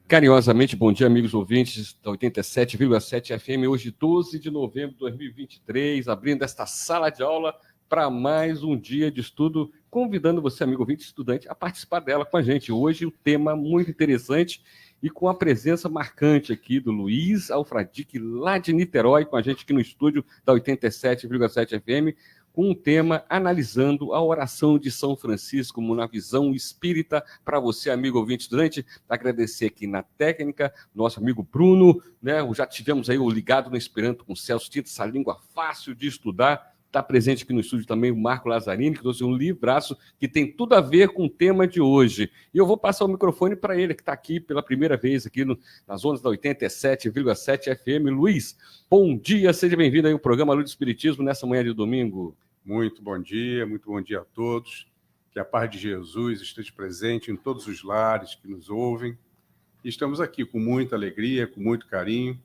Carinhosamente, bom dia, amigos ouvintes da 87,7 FM, hoje 12 de novembro de 2023, abrindo esta sala de aula para mais um dia de estudo, convidando você, amigo ouvinte, estudante, a participar dela com a gente. Hoje o tema muito interessante e com a presença marcante aqui do Luiz Alfradique, lá de Niterói, com a gente aqui no estúdio da 87,7 FM, com um tema analisando a oração de São Francisco na visão espírita para você, amigo ouvinte estudante. Agradecer aqui na técnica, nosso amigo Bruno, né? Já tivemos aí o Ligado no Esperanto com Celso Tinta, essa língua fácil de estudar. Está presente aqui no estúdio também o Marco Lazzarini, que trouxe um livraço que tem tudo a ver com o tema de hoje. E eu vou passar o microfone para ele, que está aqui pela primeira vez aqui nas ondas da 87,7 FM. Luiz, bom dia, seja bem-vindo aí ao programa Luz do Espiritismo nessa manhã de domingo. Muito bom dia a todos. Que a paz de Jesus esteja presente em todos os lares que nos ouvem. E estamos aqui com muita alegria, com muito carinho,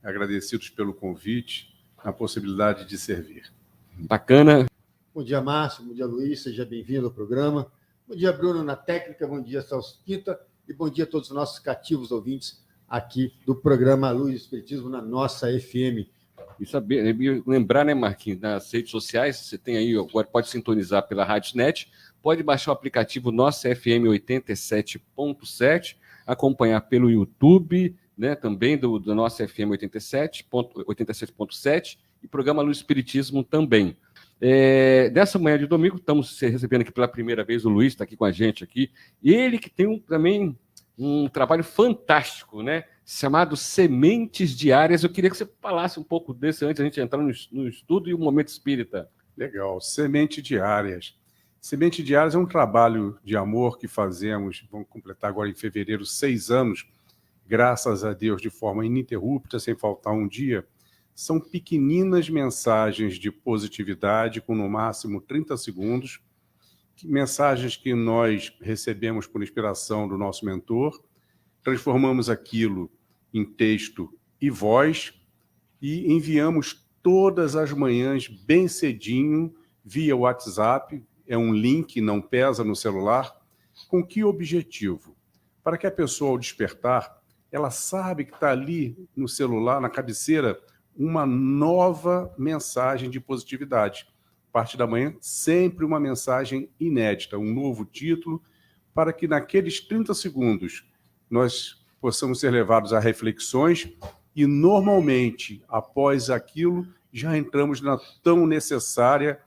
agradecidos pelo convite, na possibilidade de servir. Bacana. Bom dia, Márcio. Bom dia, Luiz. Seja bem-vindo ao programa. Bom dia, Bruno, na técnica. Bom dia, Celso Quinta. E bom dia a todos os nossos cativos ouvintes aqui do programa Luz do Espiritismo na nossa FM. E saber, lembrar, né, Marquinhos, nas redes sociais, você tem aí, agora pode sintonizar pela RádioNet, pode baixar o aplicativo Nossa FM 87.7, acompanhar pelo YouTube, né, também do Nossa FM 87.7 e programa Luz Espiritismo também. Nessa manhã de domingo, estamos recebendo aqui pela primeira vez o Luiz, está aqui com a gente aqui, e ele que tem também um trabalho fantástico, né? Chamado Sementes Diárias. Eu queria que você falasse um pouco desse antes da gente entrar no estudo e o momento espírita. Legal, Sementes Diárias. Sementes Diárias é um trabalho de amor que fazemos, vamos completar agora em fevereiro 6 anos, graças a Deus, de forma ininterrupta, sem faltar um dia. São pequeninas mensagens de positividade, com no máximo 30 segundos, mensagens que nós recebemos por inspiração do nosso mentor, transformamos aquilo em texto e voz e enviamos todas as manhãs bem cedinho via WhatsApp, é um link, não pesa no celular. Com que objetivo? Para que a pessoa, ao despertar, ela sabe que está ali no celular, na cabeceira, uma nova mensagem de positividade. Parte da manhã, sempre uma mensagem inédita, um novo título, para que naqueles 30 segundos nós possamos ser levados a reflexões e, normalmente, após aquilo, já entramos na tão necessária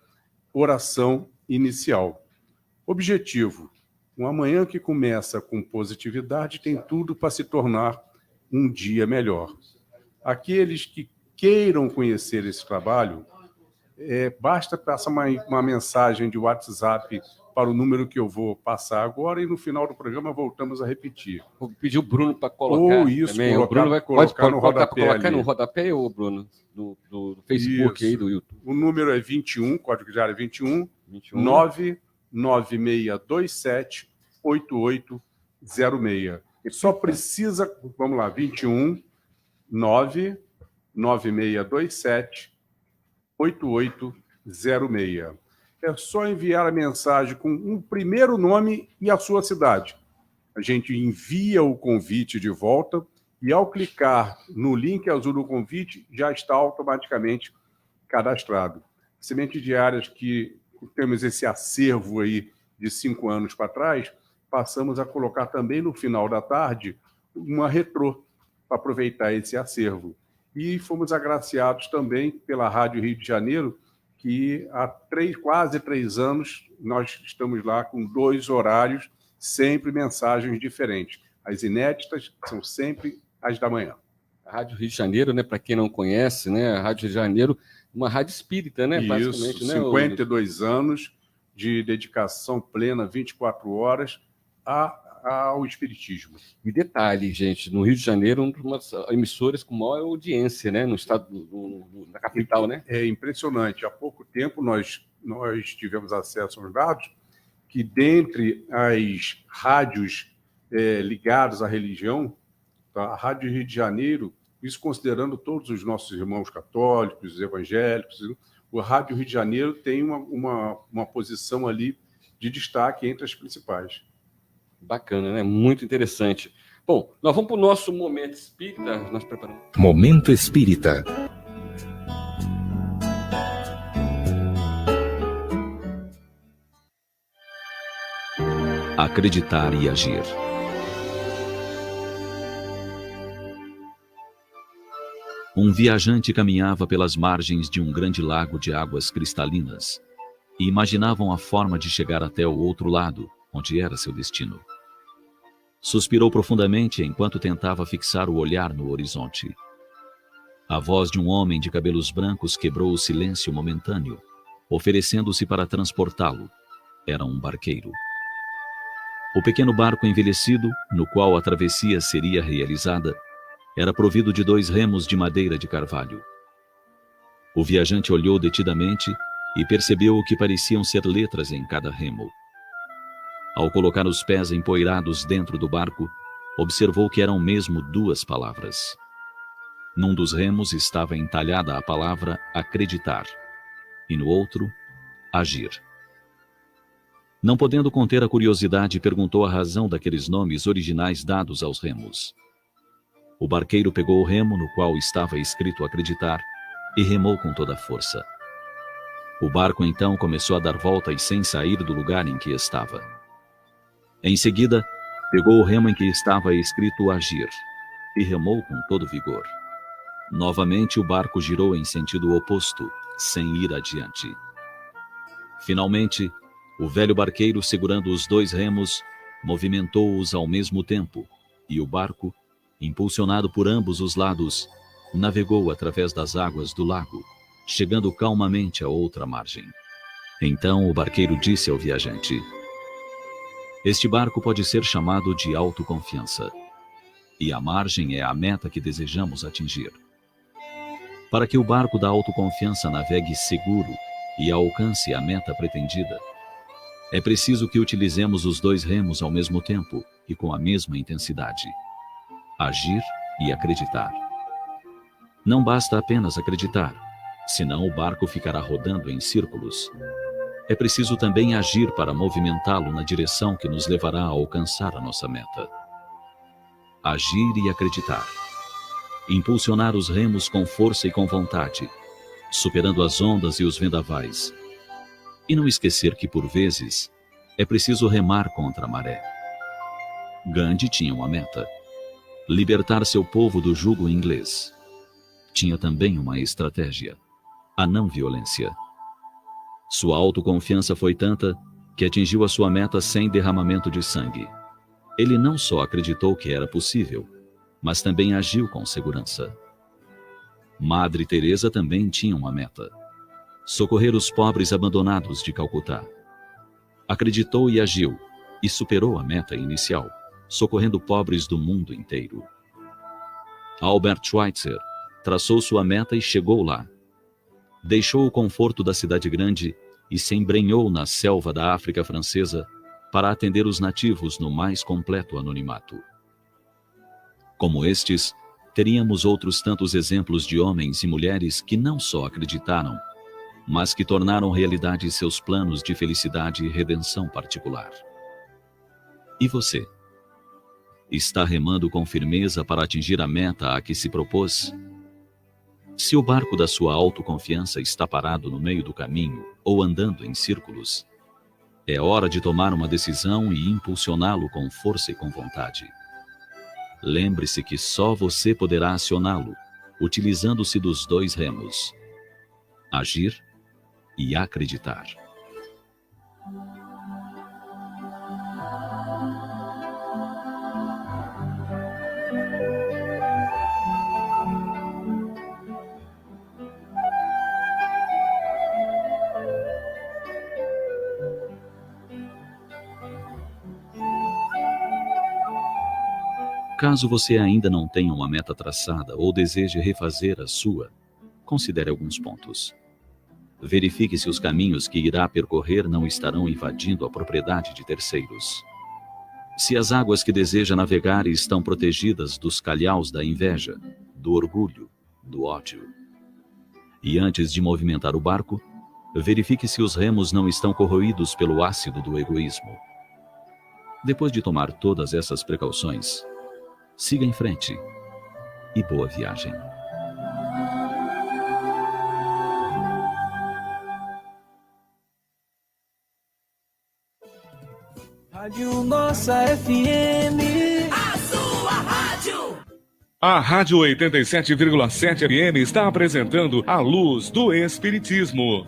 oração inicial. Objetivo: uma manhã que começa com positividade tem tudo para se tornar um dia melhor. Aqueles que queiram conhecer esse trabalho, basta passar uma mensagem de WhatsApp para o número que eu vou passar agora e no final do programa voltamos a repetir. Vou pedir o Bruno para colocar. Ou isso, também. Colocar, o Bruno vai colocar no rodapé. Colocar no rodapé, ou Bruno, do Facebook isso. aí, do YouTube. O número é 21, código de área 21. 99627 8806. Só precisa, vamos lá, 21 99627 8806. É só enviar a mensagem com um primeiro nome e a sua cidade. A gente envia o convite de volta e, ao clicar no link azul do convite, já está automaticamente cadastrado. Sementes Diárias, que temos esse acervo aí de 5 anos para trás, passamos a colocar também no final da tarde uma retrô para aproveitar esse acervo. E fomos agraciados também pela Rádio Rio de Janeiro, que há quase 3 anos nós estamos lá com 2 horários, sempre mensagens diferentes. As inéditas são sempre as da manhã. A Rádio Rio de Janeiro, né, para quem não conhece, né, a Rádio Rio de Janeiro, uma rádio espírita, né, basicamente. Isso, né, 52 anos de dedicação plena, 24 horas, ao espiritismo. E detalhe, gente, no Rio de Janeiro, uma das emissoras com maior audiência, né, no estado, na capital, né? É impressionante. Há pouco tempo nós tivemos acesso aos dados que dentre as rádios ligadas à religião, tá, a Rádio Rio de Janeiro, isso considerando todos os nossos irmãos católicos, evangélicos, o Rádio Rio de Janeiro tem uma posição ali de destaque entre as principais. Bacana, né? Muito interessante. Bom, nós vamos para o nosso Momento Espírita. Nós preparamos. Momento Espírita. Acreditar e agir. Um viajante caminhava pelas margens de um grande lago de águas cristalinas e imaginavam a forma de chegar até o outro lado, onde era seu destino. Suspirou profundamente enquanto tentava fixar o olhar no horizonte. A voz de um homem de cabelos brancos quebrou o silêncio momentâneo, oferecendo-se para transportá-lo. Era um barqueiro. O pequeno barco envelhecido, no qual a travessia seria realizada, era provido de 2 remos de madeira de carvalho. O viajante olhou detidamente e percebeu o que pareciam ser letras em cada remo. Ao colocar os pés empoeirados dentro do barco, observou que eram mesmo 2 palavras. Num dos remos estava entalhada a palavra acreditar, e no outro, agir. Não podendo conter a curiosidade, perguntou a razão daqueles nomes originais dados aos remos. O barqueiro pegou o remo no qual estava escrito acreditar e remou com toda a força. O barco então começou a dar voltas sem sair do lugar em que estava. Em seguida, pegou o remo em que estava escrito agir e remou com todo vigor. Novamente o barco girou em sentido oposto, sem ir adiante. Finalmente, o velho barqueiro, segurando os 2 remos, movimentou-os ao mesmo tempo, e o barco, impulsionado por ambos os lados, navegou através das águas do lago, chegando calmamente à outra margem. Então o barqueiro disse ao viajante: este barco pode ser chamado de autoconfiança, e a margem é a meta que desejamos atingir. Para que o barco da autoconfiança navegue seguro e alcance a meta pretendida, é preciso que utilizemos os 2 remos ao mesmo tempo e com a mesma intensidade. Agir e acreditar. Não basta apenas acreditar, senão o barco ficará rodando em círculos. É preciso também agir para movimentá-lo na direção que nos levará a alcançar a nossa meta. Agir e acreditar. Impulsionar os remos com força e com vontade, superando as ondas e os vendavais. E não esquecer que, por vezes, é preciso remar contra a maré. Gandhi tinha uma meta: libertar seu povo do jugo inglês. Tinha também uma estratégia: a não violência. Sua autoconfiança foi tanta que atingiu a sua meta sem derramamento de sangue. Ele não só acreditou que era possível, mas também agiu com segurança. Madre Teresa também tinha uma meta: socorrer os pobres abandonados de Calcutá. Acreditou e agiu, e superou a meta inicial, socorrendo pobres do mundo inteiro. Albert Schweitzer traçou sua meta e chegou lá. Deixou o conforto da cidade grande e se embrenhou na selva da África francesa para atender os nativos no mais completo anonimato. Como estes, teríamos outros tantos exemplos de homens e mulheres que não só acreditaram, mas que tornaram realidade seus planos de felicidade e redenção particular. E você? Está remando com firmeza para atingir a meta a que se propôs? Se o barco da sua autoconfiança está parado no meio do caminho ou andando em círculos, é hora de tomar uma decisão e impulsioná-lo com força e com vontade. Lembre-se que só você poderá acioná-lo, utilizando-se dos 2 remos: agir e acreditar. Caso você ainda não tenha uma meta traçada ou deseje refazer a sua, considere alguns pontos. verifique se os caminhos que irá percorrer não estarão invadindo a propriedade de terceiros. Se as águas que deseja navegar estão protegidas dos calhaus da inveja, do orgulho, do ódio. E antes de movimentar o barco, verifique se os remos não estão corroídos pelo ácido do egoísmo. Depois de tomar todas essas precauções, siga em frente e boa viagem. Rádio Nossa FM. A sua rádio. A Rádio 87,7 FM está apresentando A Luz do Espiritismo.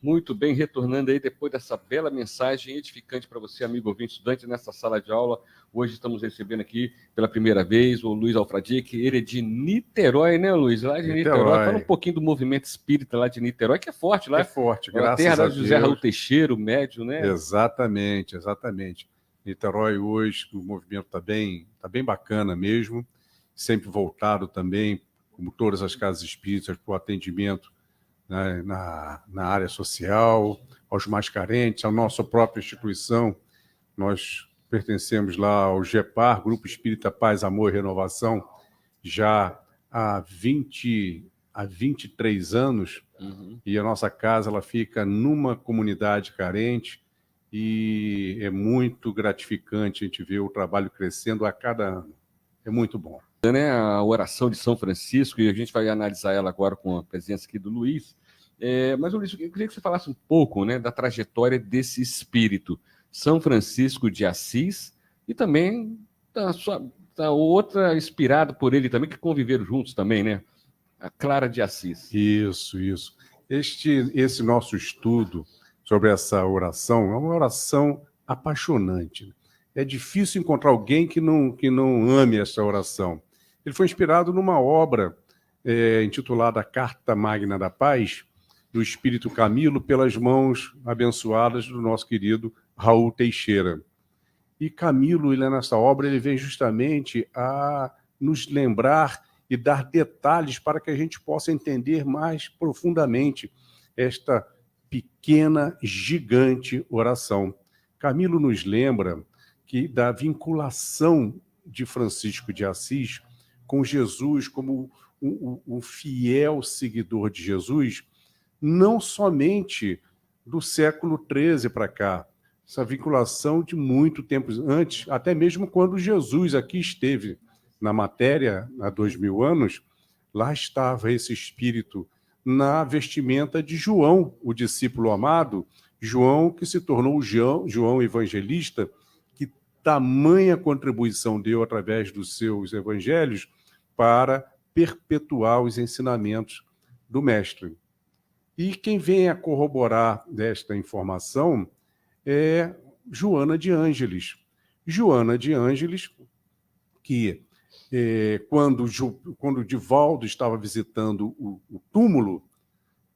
Muito bem, retornando aí depois dessa bela mensagem edificante para você, amigo ouvinte, estudante, nessa sala de aula. Hoje estamos recebendo aqui pela primeira vez o Luiz Alfradique, ele é de Niterói, né, Luiz? Lá de Niterói. Fala um pouquinho do movimento espírita lá de Niterói, que é forte lá. É forte, graças a Deus. A terra de José Raul Teixeira, o médium, né? Exatamente, exatamente. Niterói hoje, o movimento está bem bacana mesmo, sempre voltado também, como todas as casas espíritas, para o atendimento, né, na área social, aos mais carentes, a nossa própria instituição. Nós pertencemos lá ao GEPAR, Grupo Espírita Paz, Amor e Renovação, já há 23 anos, e a nossa casa ela fica numa comunidade carente, e é muito gratificante a gente ver o trabalho crescendo a cada ano. É muito bom. Né, a oração de São Francisco, e a gente vai analisar ela agora com a presença aqui do Luiz. Mas, Luiz, eu queria que você falasse um pouco, né, da trajetória desse espírito, São Francisco de Assis, e também da outra inspirada por ele também, que conviveram juntos também, né? A Clara de Assis. Isso. Esse nosso estudo sobre essa oração é uma oração apaixonante. É difícil encontrar alguém que não ame essa oração. Ele foi inspirado numa obra intitulada Carta Magna da Paz, do Espírito Camilo, pelas mãos abençoadas do nosso querido Raul Teixeira. E Camilo, nessa obra, ele vem justamente a nos lembrar e dar detalhes para que a gente possa entender mais profundamente esta pequena, gigante oração. Camilo nos lembra que da vinculação de Francisco de Assis com Jesus como um fiel seguidor de Jesus, não somente do século XIII para cá, essa vinculação de muito tempo antes, até mesmo quando Jesus aqui esteve na matéria há 2000 anos, lá estava esse espírito na vestimenta de João, o discípulo amado, João que se tornou João evangelista, que tamanha contribuição deu através dos seus evangelhos para perpetuar os ensinamentos do Mestre. E quem vem a corroborar desta informação é Joana de Ângeles. Joana de Ângeles, que quando Divaldo estava visitando o túmulo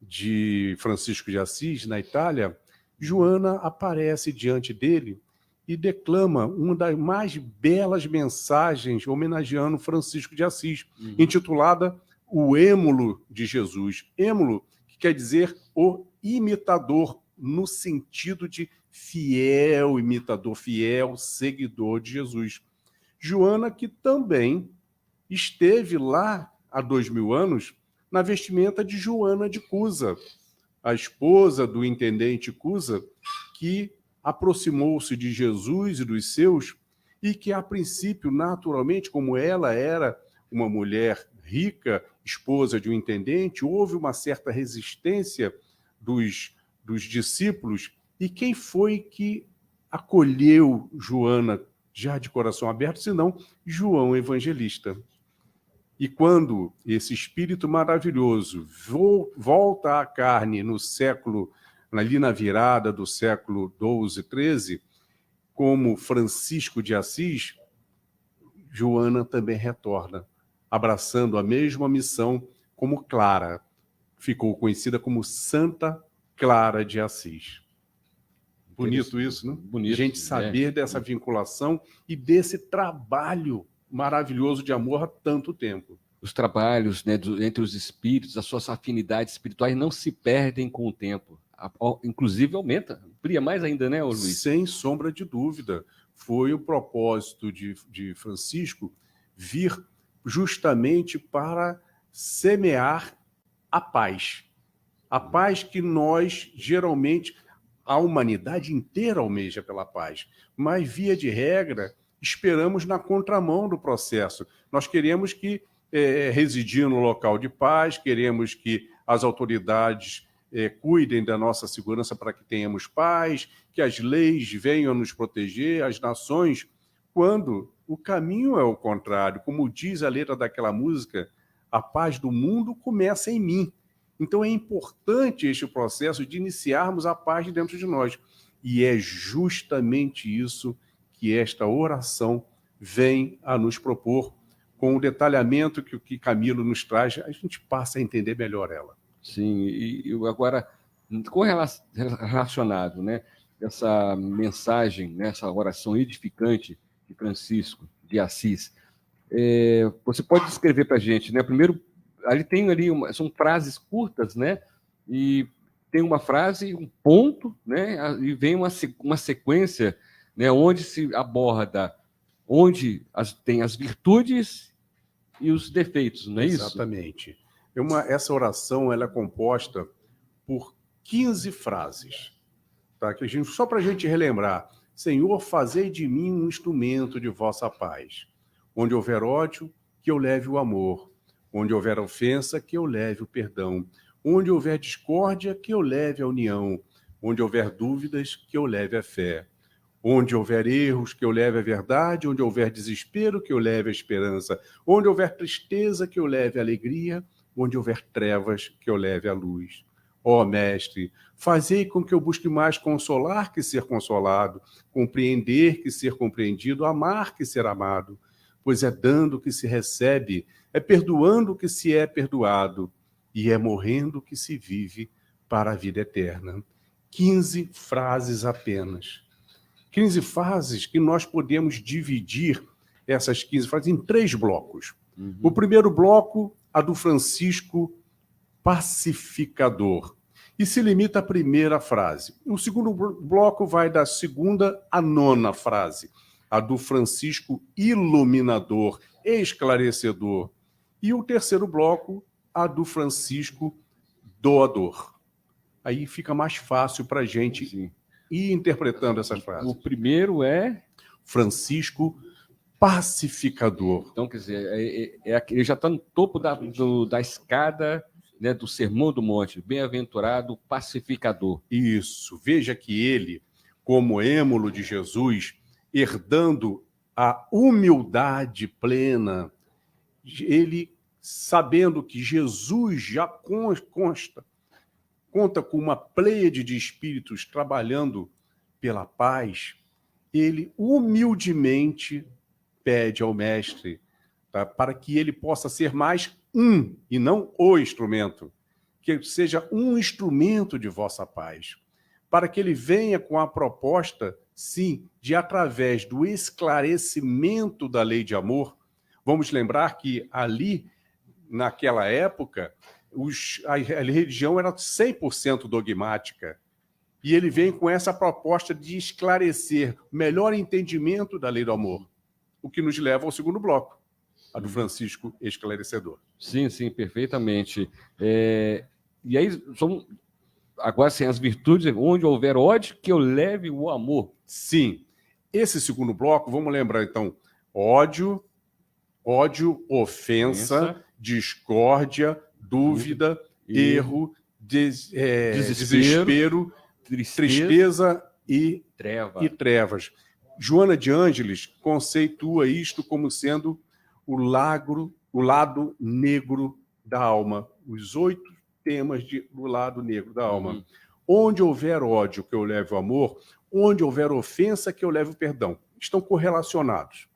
de Francisco de Assis, na Itália, Joana aparece diante dele e declama uma das mais belas mensagens homenageando Francisco de Assis, intitulada O Êmulo de Jesus. Êmulo, que quer dizer o imitador, no sentido de fiel imitador, fiel seguidor de Jesus. Joana, que também esteve lá há 2000 anos na vestimenta de Joana de Cusa, a esposa do intendente Cusa, que aproximou-se de Jesus e dos seus, e que, a princípio, naturalmente, como ela era uma mulher rica, esposa de um intendente, houve uma certa resistência dos discípulos. E quem foi que acolheu Joana já de coração aberto, senão João Evangelista? E quando esse espírito maravilhoso volta à carne no século, ali na virada do século XII, XIII, como Francisco de Assis, Joana também retorna, abraçando a mesma missão como Clara. Ficou conhecida como Santa Clara de Assis. Bonito isso, né? Bonito. A gente saber dessa vinculação e desse trabalho maravilhoso de amor há tanto tempo. os trabalhos, né, entre os espíritos, as suas afinidades espirituais não se perdem com o tempo. Inclusive aumenta, amplia mais ainda, né, Luiz? Sem sombra de dúvida. Foi o propósito de Francisco vir justamente para semear a paz. A paz que nós, geralmente, a humanidade inteira almeja pela paz. Mas, via de regra, esperamos na contramão do processo. Nós queremos que residir no local de paz, queremos que as autoridades cuidem da nossa segurança para que tenhamos paz, que as leis venham nos proteger, as nações, quando o caminho é o contrário. Como diz a letra daquela música, a paz do mundo começa em mim. Então é importante este processo de iniciarmos a paz dentro de nós. E é justamente isso que esta oração vem a nos propor. Com o detalhamento que o que Camilo nos traz, a gente passa a entender melhor ela. Sim, e agora, relacionado, né, essa mensagem, né, essa oração edificante de Francisco de Assis, você pode descrever para a gente, né? Primeiro, são frases curtas, né? E tem uma frase, um ponto, né? E vem uma sequência, né? Onde se aborda, tem as virtudes e os defeitos, não é isso? Exatamente. Essa oração ela é composta por 15 frases. Tá? Só para a gente relembrar. Senhor, fazei de mim um instrumento de vossa paz. Onde houver ódio, que eu leve o amor. Onde houver ofensa, que eu leve o perdão. Onde houver discórdia, que eu leve a união. Onde houver dúvidas, que eu leve a fé. Onde houver erros, que eu leve a verdade. Onde houver desespero, que eu leve a esperança. Onde houver tristeza, que eu leve a alegria. Onde houver trevas, que eu leve a luz. Ó Mestre, fazei com que eu busque mais consolar que ser consolado, compreender que ser compreendido, amar que ser amado, pois é dando que se recebe, é perdoando que se é perdoado, e é morrendo que se vive para a vida eterna. 15 frases apenas. 15 frases que nós podemos dividir essas 15 frases em 3 blocos. Uhum. O primeiro bloco, a do Francisco pacificador, e se limita à primeira frase. O segundo bloco vai da 2ª à 9ª frase, a do Francisco iluminador, esclarecedor. E o terceiro bloco, a do Francisco doador. Aí fica mais fácil para a gente ir interpretando essas frases. O primeiro é Francisco pacificador. Então, quer dizer, ele já está no topo da escada, né, do Sermão do Monte, bem-aventurado pacificador. Isso. Veja que ele, como êmulo de Jesus, herdando a humildade plena, ele, sabendo que Jesus já conta com uma pleiade de espíritos trabalhando pela paz, ele humildemente pede ao Mestre, tá, para que ele possa ser mais e não o instrumento, que seja um instrumento de vossa paz, para que ele venha com a proposta, sim, de através do esclarecimento da lei de amor. Vamos lembrar que ali, naquela época, a religião era 100% dogmática, e ele vem com essa proposta de esclarecer o melhor entendimento da lei do amor, o que nos leva ao segundo bloco, a do Francisco esclarecedor. Sim, perfeitamente. E aí, agora, sim, as virtudes, onde houver ódio, que eu leve o amor. Sim. Esse segundo bloco, vamos lembrar, então, ódio, ofensa, discórdia, dúvida, erro, desespero, tristeza e trevas. Joana de Ângeles conceitua isto como sendo o lado negro da alma, os 8 temas do lado negro da alma. Uhum. Onde houver ódio, que eu leve o amor, onde houver ofensa, que eu leve o perdão. Estão correlacionados.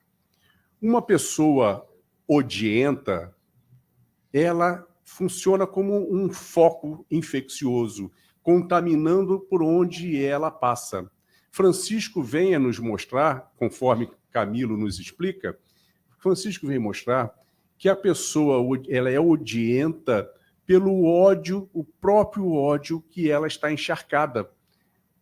Uma pessoa odienta, ela funciona como um foco infeccioso, contaminando por onde ela passa. Francisco vem a nos mostrar, conforme Camilo nos explica, Francisco vem mostrar que a pessoa ela é odienta pelo ódio, o próprio ódio que ela está encharcada.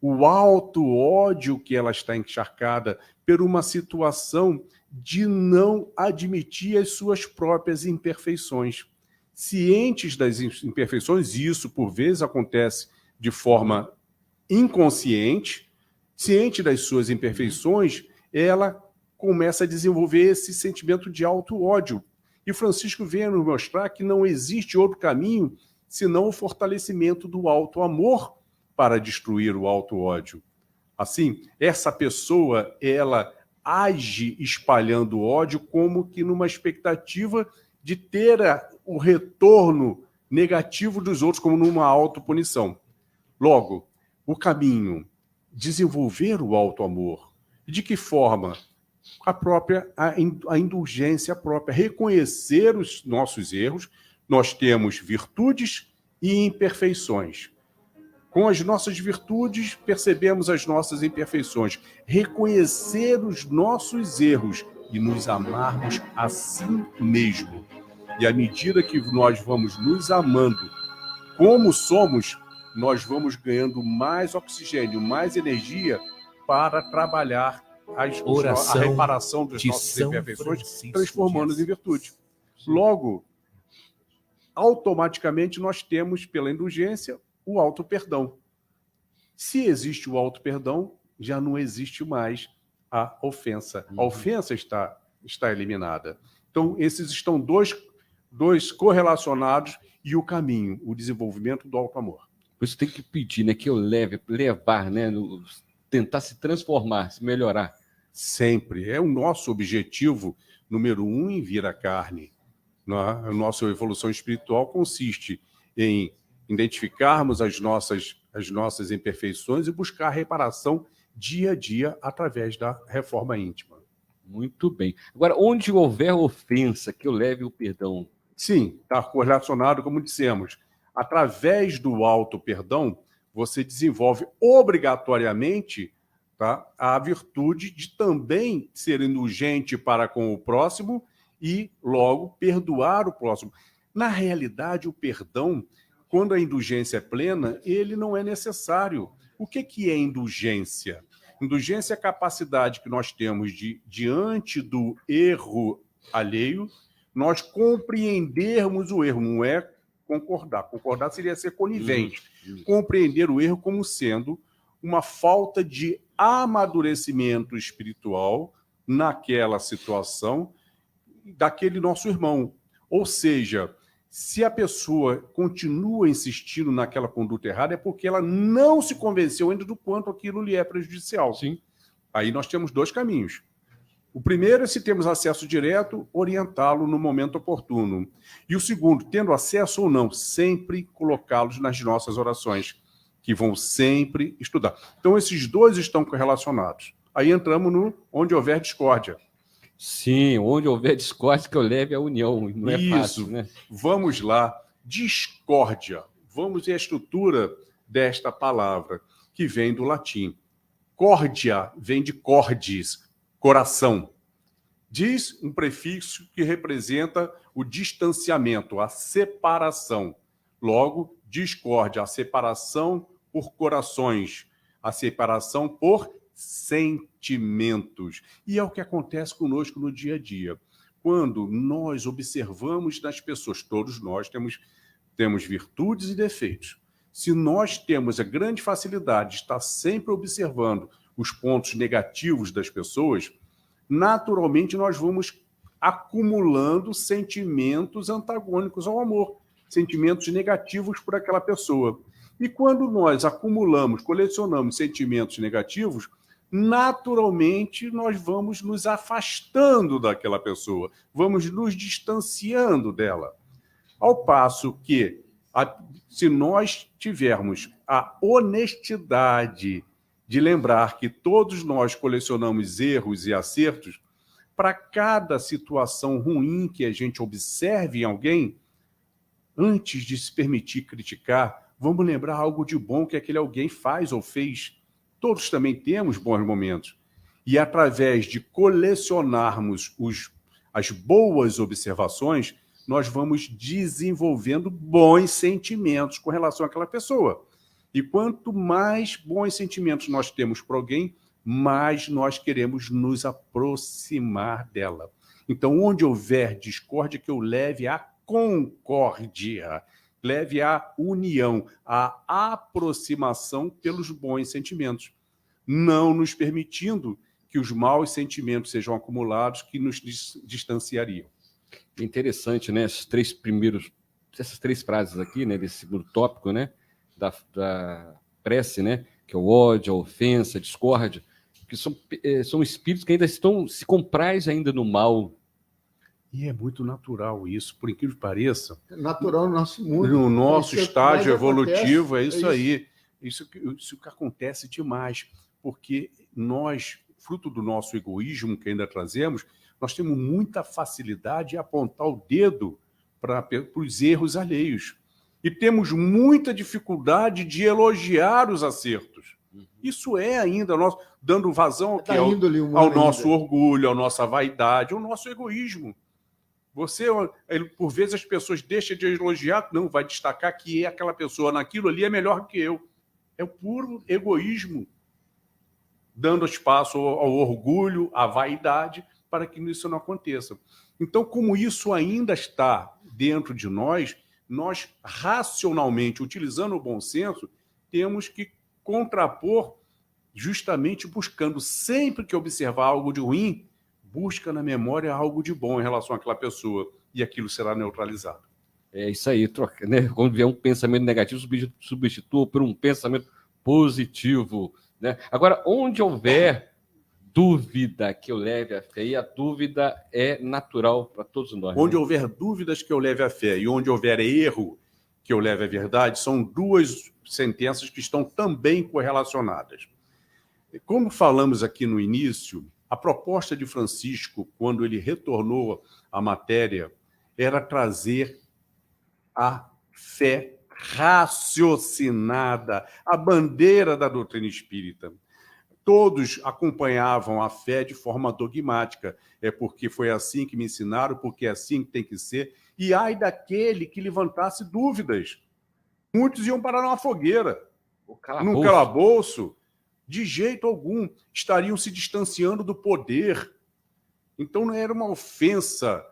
O alto ódio que ela está encharcada por uma situação de não admitir as suas próprias imperfeições. Cientes das imperfeições, e isso por vezes acontece de forma inconsciente, ciente das suas imperfeições, ela começa a desenvolver esse sentimento de alto ódio. E Francisco vem nos mostrar que não existe outro caminho senão o fortalecimento do alto amor para destruir o alto ódio. Assim, essa pessoa, ela age espalhando ódio como que numa expectativa de ter o retorno negativo dos outros, como numa autopunição. Logo, o caminho, desenvolver o alto amor. De que forma? A indulgência própria, reconhecer os nossos erros. Nós temos virtudes e imperfeições. Com as nossas virtudes, percebemos as nossas imperfeições. Reconhecer os nossos erros e nos amarmos a si mesmo. E à medida que nós vamos nos amando como somos, nós vamos ganhando mais oxigênio, mais energia para trabalhar a reparação das nossas imperfeições, transformando-as em virtude. Logo, automaticamente nós temos, pela indulgência, o auto-perdão. Se existe o auto-perdão, já não existe mais a ofensa. A ofensa está eliminada. Então, esses estão dois correlacionados e o caminho, o desenvolvimento do auto-amor. Por isso tem que pedir, né, que eu levar, né, tentar se transformar, se melhorar. Sempre. É o nosso objetivo número 1 em vir à carne. A nossa evolução espiritual consiste em identificarmos as nossas imperfeições e buscar a reparação dia a dia através da reforma íntima. Muito bem. Agora, onde houver ofensa, que eu leve o perdão. Sim, está correlacionado, como dissemos. Através do auto-perdão, você desenvolve obrigatoriamente, tá, a virtude de também ser indulgente para com o próximo e, logo, perdoar o próximo. Na realidade, o perdão, quando a indulgência é plena, ele não é necessário. O que é indulgência? Indulgência é a capacidade que nós temos de, diante do erro alheio, nós compreendermos o erro, não é concordar. Concordar seria ser conivente. Compreender o erro como sendo uma falta de amadurecimento espiritual naquela situação daquele nosso irmão. Ou seja, se a pessoa continua insistindo naquela conduta errada, é porque ela não se convenceu ainda do quanto aquilo lhe é prejudicial. Sim. Aí nós temos dois caminhos. O primeiro é, se temos acesso direto, orientá-lo no momento oportuno. E o segundo, tendo acesso ou não, sempre colocá-los nas nossas orações, que vão sempre estudar. Então, esses dois estão correlacionados. Aí entramos no onde houver discórdia. Sim, onde houver discórdia, que eu leve a união. Não é fácil, né? Vamos lá. Discórdia. Vamos ver a estrutura desta palavra, que vem do latim. Córdia vem de cordis, coração. Diz um prefixo que representa o distanciamento, a separação. Logo, discórdia, a separação por corações, a separação por sentimentos. E é o que acontece conosco no dia a dia. Quando nós observamos nas pessoas, todos nós temos virtudes e defeitos. Se nós temos a grande facilidade de estar sempre observando os pontos negativos das pessoas, naturalmente nós vamos acumulando sentimentos antagônicos ao amor, sentimentos negativos por aquela pessoa. E quando nós acumulamos, colecionamos sentimentos negativos, naturalmente nós vamos nos afastando daquela pessoa, vamos nos distanciando dela. Ao passo que, se nós tivermos a honestidade de lembrar que todos nós colecionamos erros e acertos, para cada situação ruim que a gente observe em alguém, antes de se permitir criticar, vamos lembrar algo de bom que aquele alguém faz ou fez. Todos também temos bons momentos. E através de colecionarmos as boas observações, nós vamos desenvolvendo bons sentimentos com relação àquela pessoa. E quanto mais bons sentimentos nós temos por alguém, mais nós queremos nos aproximar dela. Então, onde houver discórdia, que eu leve a concórdia, leve à união, à aproximação pelos bons sentimentos, não nos permitindo que os maus sentimentos sejam acumulados, que nos distanciariam. Interessante, né? Essas três frases aqui, né? Desse segundo tópico, né? Da prece, né? Que é o ódio, a ofensa, a discórdia, que são espíritos que ainda se compraz ainda no mal. E é muito natural isso, por incrível que pareça. É natural no nosso mundo. No nosso estágio evolutivo, acontece, é isso aí. Isso que acontece demais, porque nós, fruto do nosso egoísmo que ainda trazemos, nós temos muita facilidade em apontar o dedo para os erros alheios. E temos muita dificuldade de elogiar os acertos. Isso é ainda nosso, dando vazão ao nosso orgulho, à nossa vaidade, ao nosso egoísmo. Por vezes as pessoas deixam de elogiar, não, vai destacar que aquela pessoa naquilo ali é melhor que eu. É o puro egoísmo, dando espaço ao orgulho, à vaidade, para que isso não aconteça. Então, como isso ainda está dentro de nós racionalmente, utilizando o bom senso, temos que contrapor, justamente buscando, sempre que observar algo de ruim, busca na memória algo de bom em relação àquela pessoa, e aquilo será neutralizado. É isso aí, né? Quando vier um pensamento negativo, substitua por um pensamento positivo, né? Agora, onde houver dúvida que eu leve a fé, e a dúvida é natural para todos nós. Onde houver dúvidas que eu leve a fé e onde houver erro que eu leve a verdade, são duas sentenças que estão também correlacionadas. Como falamos aqui no início, a proposta de Francisco, quando ele retornou à matéria, era trazer a fé raciocinada, a bandeira da doutrina espírita. Todos acompanhavam a fé de forma dogmática. É porque foi assim que me ensinaram, porque é assim que tem que ser. E ai daquele que levantasse dúvidas. Muitos iam parar numa fogueira, num calabouço. De jeito algum, estariam se distanciando do poder. Então não era uma ofensa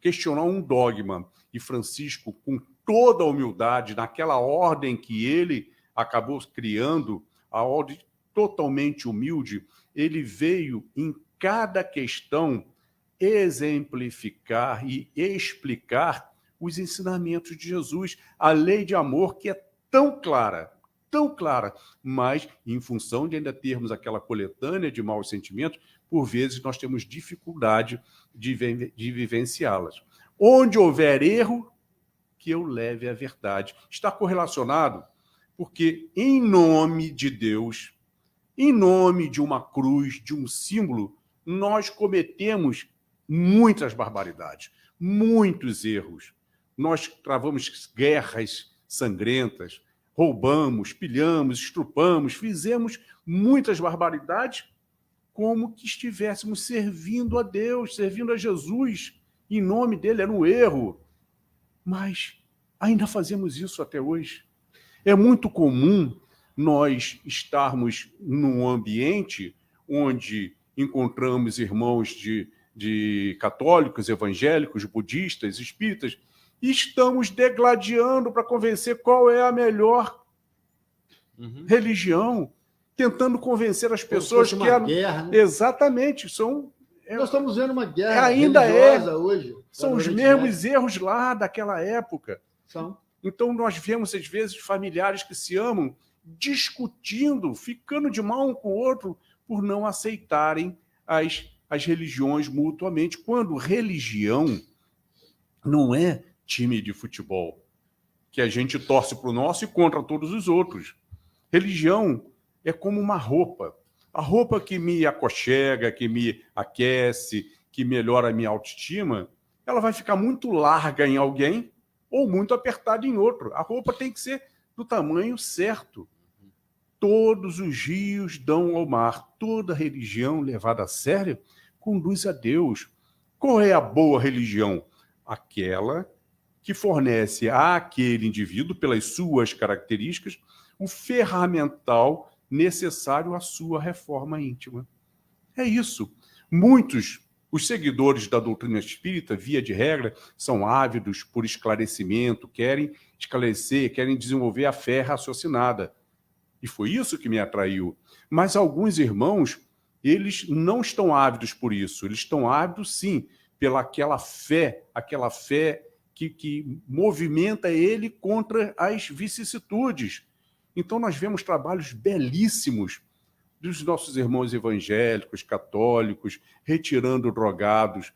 questionar um dogma. E Francisco, com toda a humildade, naquela ordem que ele acabou criando, a ordem totalmente humilde, ele veio em cada questão exemplificar e explicar os ensinamentos de Jesus, a lei de amor que é tão clara, mas em função de ainda termos aquela coletânea de maus sentimentos, por vezes nós temos dificuldade de vivenciá-las. Onde houver erro, que eu leve a verdade. Está correlacionado porque, em nome de Deus, em nome de uma cruz, de um símbolo, nós cometemos muitas barbaridades, muitos erros. Nós travamos guerras sangrentas, roubamos, pilhamos, estrupamos, fizemos muitas barbaridades como que estivéssemos servindo a Deus, servindo a Jesus. Em nome dele era um erro. Mas ainda fazemos isso até hoje. É muito comum nós estarmos num ambiente onde encontramos irmãos de católicos, evangélicos, budistas, espíritas, e estamos degladiando para convencer qual é a melhor religião, tentando convencer as pessoas que uma guerra, né? Exatamente, nós estamos vendo uma guerra ainda religiosa hoje. São os mesmos erros lá daquela época. São. Então nós vemos, às vezes, familiares que se amam discutindo, ficando de mal um com o outro, por não aceitarem as religiões mutuamente, quando religião não é time de futebol, que a gente torce para o nosso e contra todos os outros. Religião é como uma roupa. A roupa que me aconchega, que me aquece, que melhora a minha autoestima, ela vai ficar muito larga em alguém ou muito apertada em outro. A roupa tem que ser do tamanho certo. Todos os rios dão ao mar. Toda religião levada a sério conduz a Deus. Qual é a boa religião? Aquela que fornece àquele indivíduo, pelas suas características, o ferramental necessário à sua reforma íntima. É isso. Muitos, os seguidores da doutrina espírita, via de regra, são ávidos por esclarecimento, querem esclarecer, querem desenvolver a fé raciocinada. E foi isso que me atraiu. Mas alguns irmãos, eles não estão ávidos por isso. Eles estão ávidos, sim, pelaquela fé que movimenta ele contra as vicissitudes. Então, nós vemos trabalhos belíssimos dos nossos irmãos evangélicos, católicos, retirando drogados,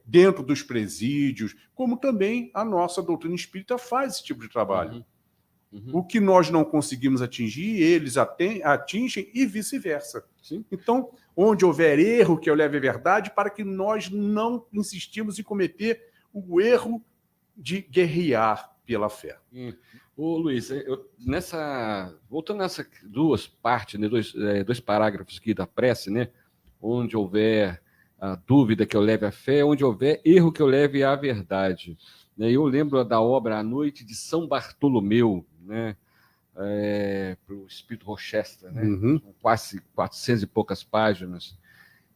dentro dos presídios, como também a nossa doutrina espírita faz esse tipo de trabalho. O que nós não conseguimos atingir, eles atingem e vice-versa. Então, onde houver erro, que eu leve a verdade, para que nós não insistimos em cometer o erro de guerrear pela fé. Ô, Luiz, voltando nessas duas partes, né, dois parágrafos aqui da prece, né, onde houver a dúvida que eu leve à fé, onde houver erro que eu leve à verdade. Eu lembro da obra A Noite de São Bartolomeu, né, para o Espírito Rochester, né, quase 400 e poucas páginas,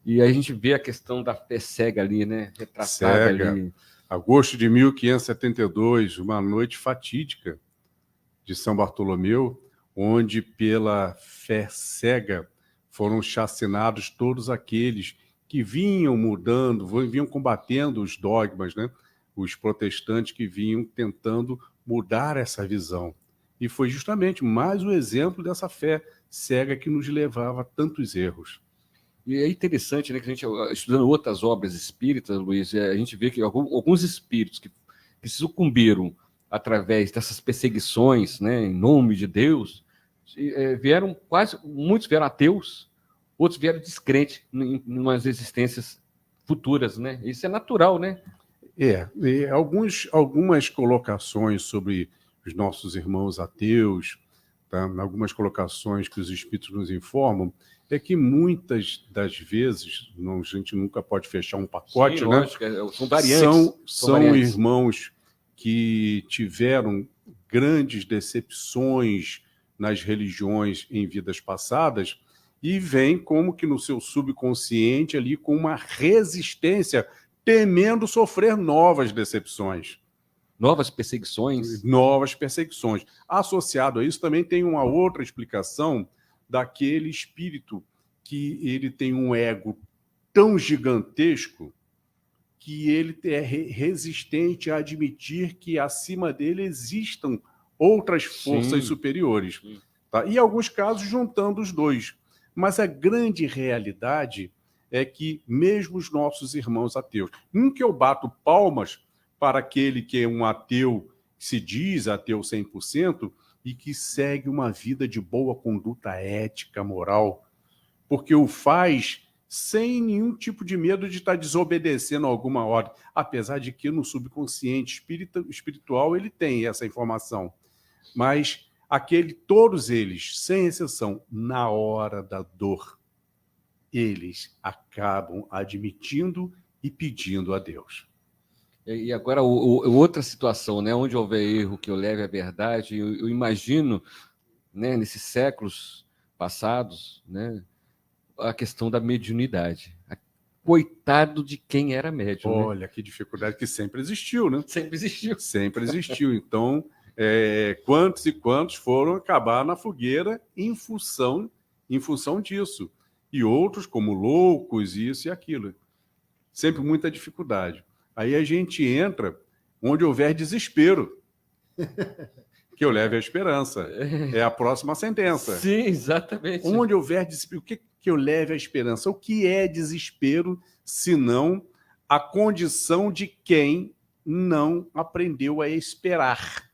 e aí a gente vê a questão da fé cega ali, né, retratada ali. Agosto de 1572, uma noite fatídica de São Bartolomeu, onde pela fé cega foram chacinados todos aqueles que vinham mudando, vinham combatendo os dogmas, né? Os protestantes que vinham tentando mudar essa visão. E foi justamente mais um exemplo dessa fé cega que nos levava a tantos erros. E é interessante, né, que a gente, estudando outras obras espíritas, Luiz, a gente vê que alguns espíritos que se sucumbiram através dessas perseguições, né, em nome de Deus, muitos vieram ateus, outros vieram descrentes em umas existências futuras, né? Isso é natural, né? Algumas colocações sobre os nossos irmãos ateus, tá? Algumas colocações que os espíritos nos informam, é que muitas das vezes, a gente nunca pode fechar um pacote, sim, né? Lógico, são variantes. São variantes. Irmãos que tiveram grandes decepções nas religiões em vidas passadas e vêm como que no seu subconsciente ali com uma resistência, temendo sofrer novas decepções. Novas perseguições. Novas perseguições. Associado a isso também tem uma outra explicação daquele espírito que ele tem um ego tão gigantesco que ele é resistente a admitir que acima dele existam outras forças superiores. Tá? E, em alguns casos, juntando os dois. Mas a grande realidade é que, mesmo os nossos irmãos ateus, nunca eu bato palmas para aquele que é um ateu, se diz ateu 100%, e que segue uma vida de boa conduta ética, moral, porque o faz sem nenhum tipo de medo de estar desobedecendo a alguma ordem, apesar de que no subconsciente espiritual ele tem essa informação. Mas todos eles, sem exceção, na hora da dor, eles acabam admitindo e pedindo a Deus. E agora, outra situação, né, onde houver erro que eu leve à verdade, eu imagino, né, nesses séculos passados, né, a questão da mediunidade. Coitado de quem era médium. Olha, que dificuldade que sempre existiu, né? Sempre existiu. Sempre existiu. Então, quantos e quantos foram acabar na fogueira em função disso. E outros como loucos, isso e aquilo. Sempre muita dificuldade. Aí a gente entra onde houver desespero, que eu leve a esperança. É a próxima sentença. Sim, exatamente. Onde houver desespero, o que eu leve a esperança? O que é desespero, senão a condição de quem não aprendeu a esperar?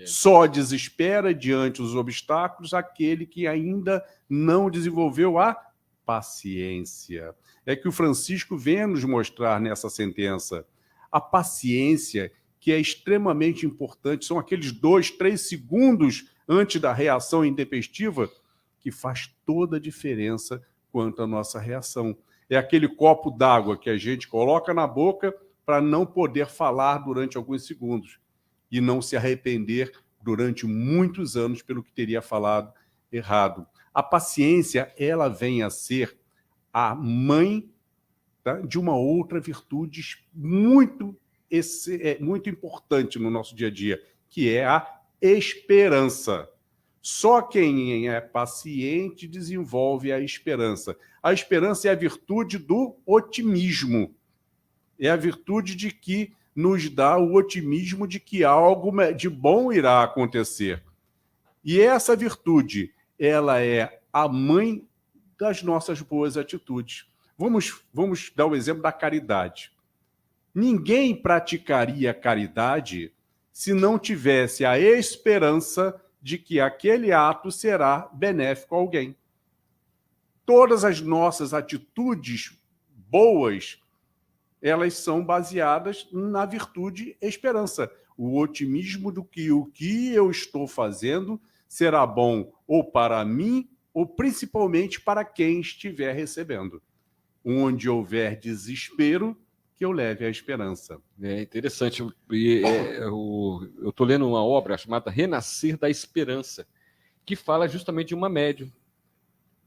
Só desespera diante dos obstáculos aquele que ainda não desenvolveu a paciência. É que o Francisco vem nos mostrar nessa sentença. A paciência, que é extremamente importante, são aqueles 2, 3 segundos antes da reação intempestiva que faz toda a diferença quanto à nossa reação. É aquele copo d'água que a gente coloca na boca para não poder falar durante alguns segundos e não se arrepender durante muitos anos pelo que teria falado errado. A paciência, ela vem a ser a mãe, tá, de uma outra virtude muito importante no nosso dia a dia, que é a esperança. Só quem é paciente desenvolve a esperança. A esperança é a virtude do otimismo. É a virtude de que nos dá o otimismo de que algo de bom irá acontecer. E essa virtude, ela é a mãe das nossas boas atitudes. Vamos dar o exemplo da caridade. Ninguém praticaria caridade se não tivesse a esperança de que aquele ato será benéfico a alguém. Todas as nossas atitudes boas, elas são baseadas na virtude esperança. O otimismo do que o que eu estou fazendo será bom ou para mim, ou principalmente para quem estiver recebendo. Onde houver desespero, que eu leve a esperança. É interessante. Eu estou lendo uma obra chamada Renascer da Esperança, que fala justamente de uma médium.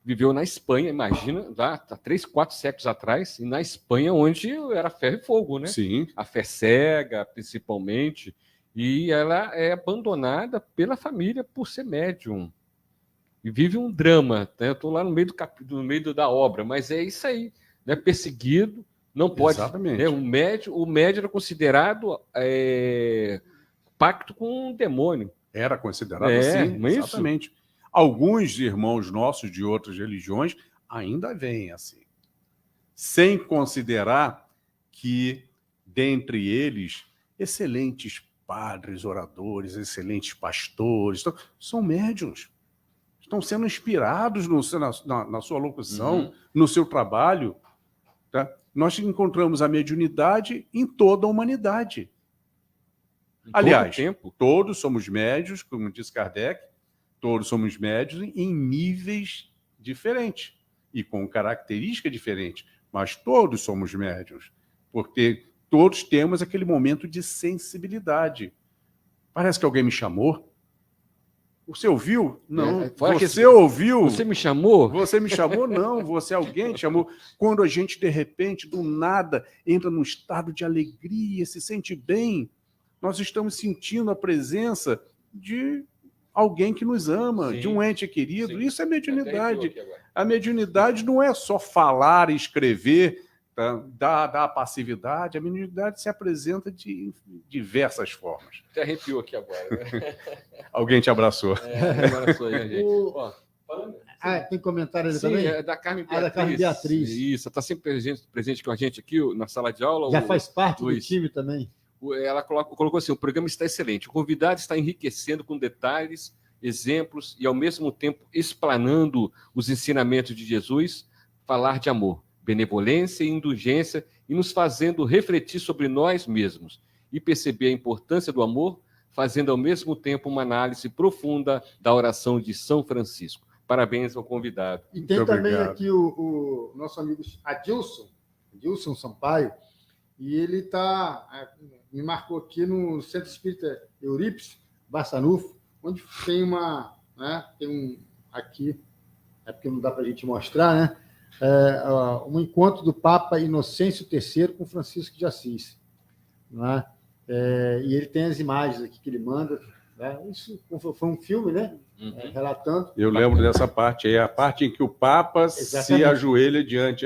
Viveu na Espanha, imagina, há 3, 4 séculos atrás, e na Espanha, onde era ferro e fogo, né? Sim. A fé cega, principalmente, e ela é abandonada pela família por ser médium. E vive um drama, né? Eu estou lá no meio da obra, mas é isso aí, né? Perseguido, não pode. Exatamente. Né? O médium era considerado pacto com um demônio. Era considerado assim, não é isso? exatamente. Alguns irmãos nossos de outras religiões ainda veem assim. Sem considerar que, dentre eles, excelentes padres, oradores, excelentes pastores, são médiuns. Estão sendo inspirados na sua locução, no seu trabalho. Tá? Nós encontramos a mediunidade em toda a humanidade. Aliás, todos somos médiuns, como diz Kardec, todos somos médiuns em níveis diferentes e com características diferentes, mas todos somos médiuns, porque todos temos aquele momento de sensibilidade. Parece que alguém me chamou. Você ouviu? Não. Você ouviu? Você me chamou? Você me chamou? Não. Alguém te chamou. Quando a gente, de repente, do nada, entra num estado de alegria, se sente bem, nós estamos sentindo a presença de alguém que nos ama, de um ente querido. Sim. Isso é mediunidade. A mediunidade não é só falar e escrever, tá? Da passividade. A mediunidade se apresenta de diversas formas. Você arrepiou aqui agora, né? Alguém te abraçou. Me abraçou aí, gente. Tem comentário ali também? É da Carmen Beatriz. Da Carmen Beatriz. Isso, está sempre presente com a gente aqui na sala de aula. Já faz parte do time também. Ela colocou assim: o programa está excelente. O convidado está enriquecendo com detalhes, exemplos e, ao mesmo tempo, explanando os ensinamentos de Jesus, falar de amor, benevolência e indulgência e nos fazendo refletir sobre nós mesmos e perceber a importância do amor, fazendo, ao mesmo tempo, uma análise profunda da oração de São Francisco. Parabéns ao convidado. E tem também aqui o nosso amigo Adilson Sampaio, e ele me marcou aqui no Centro Espírita Eurípides, Barçanufo, onde tem aqui, é porque não dá para a gente mostrar, né? Um encontro do Papa Inocêncio III com Francisco de Assis. Né? E ele tem as imagens aqui que ele manda. Né? Isso foi um filme, né? Relatando. Eu lembro dessa parte aí, a parte em que o Papa se ajoelha diante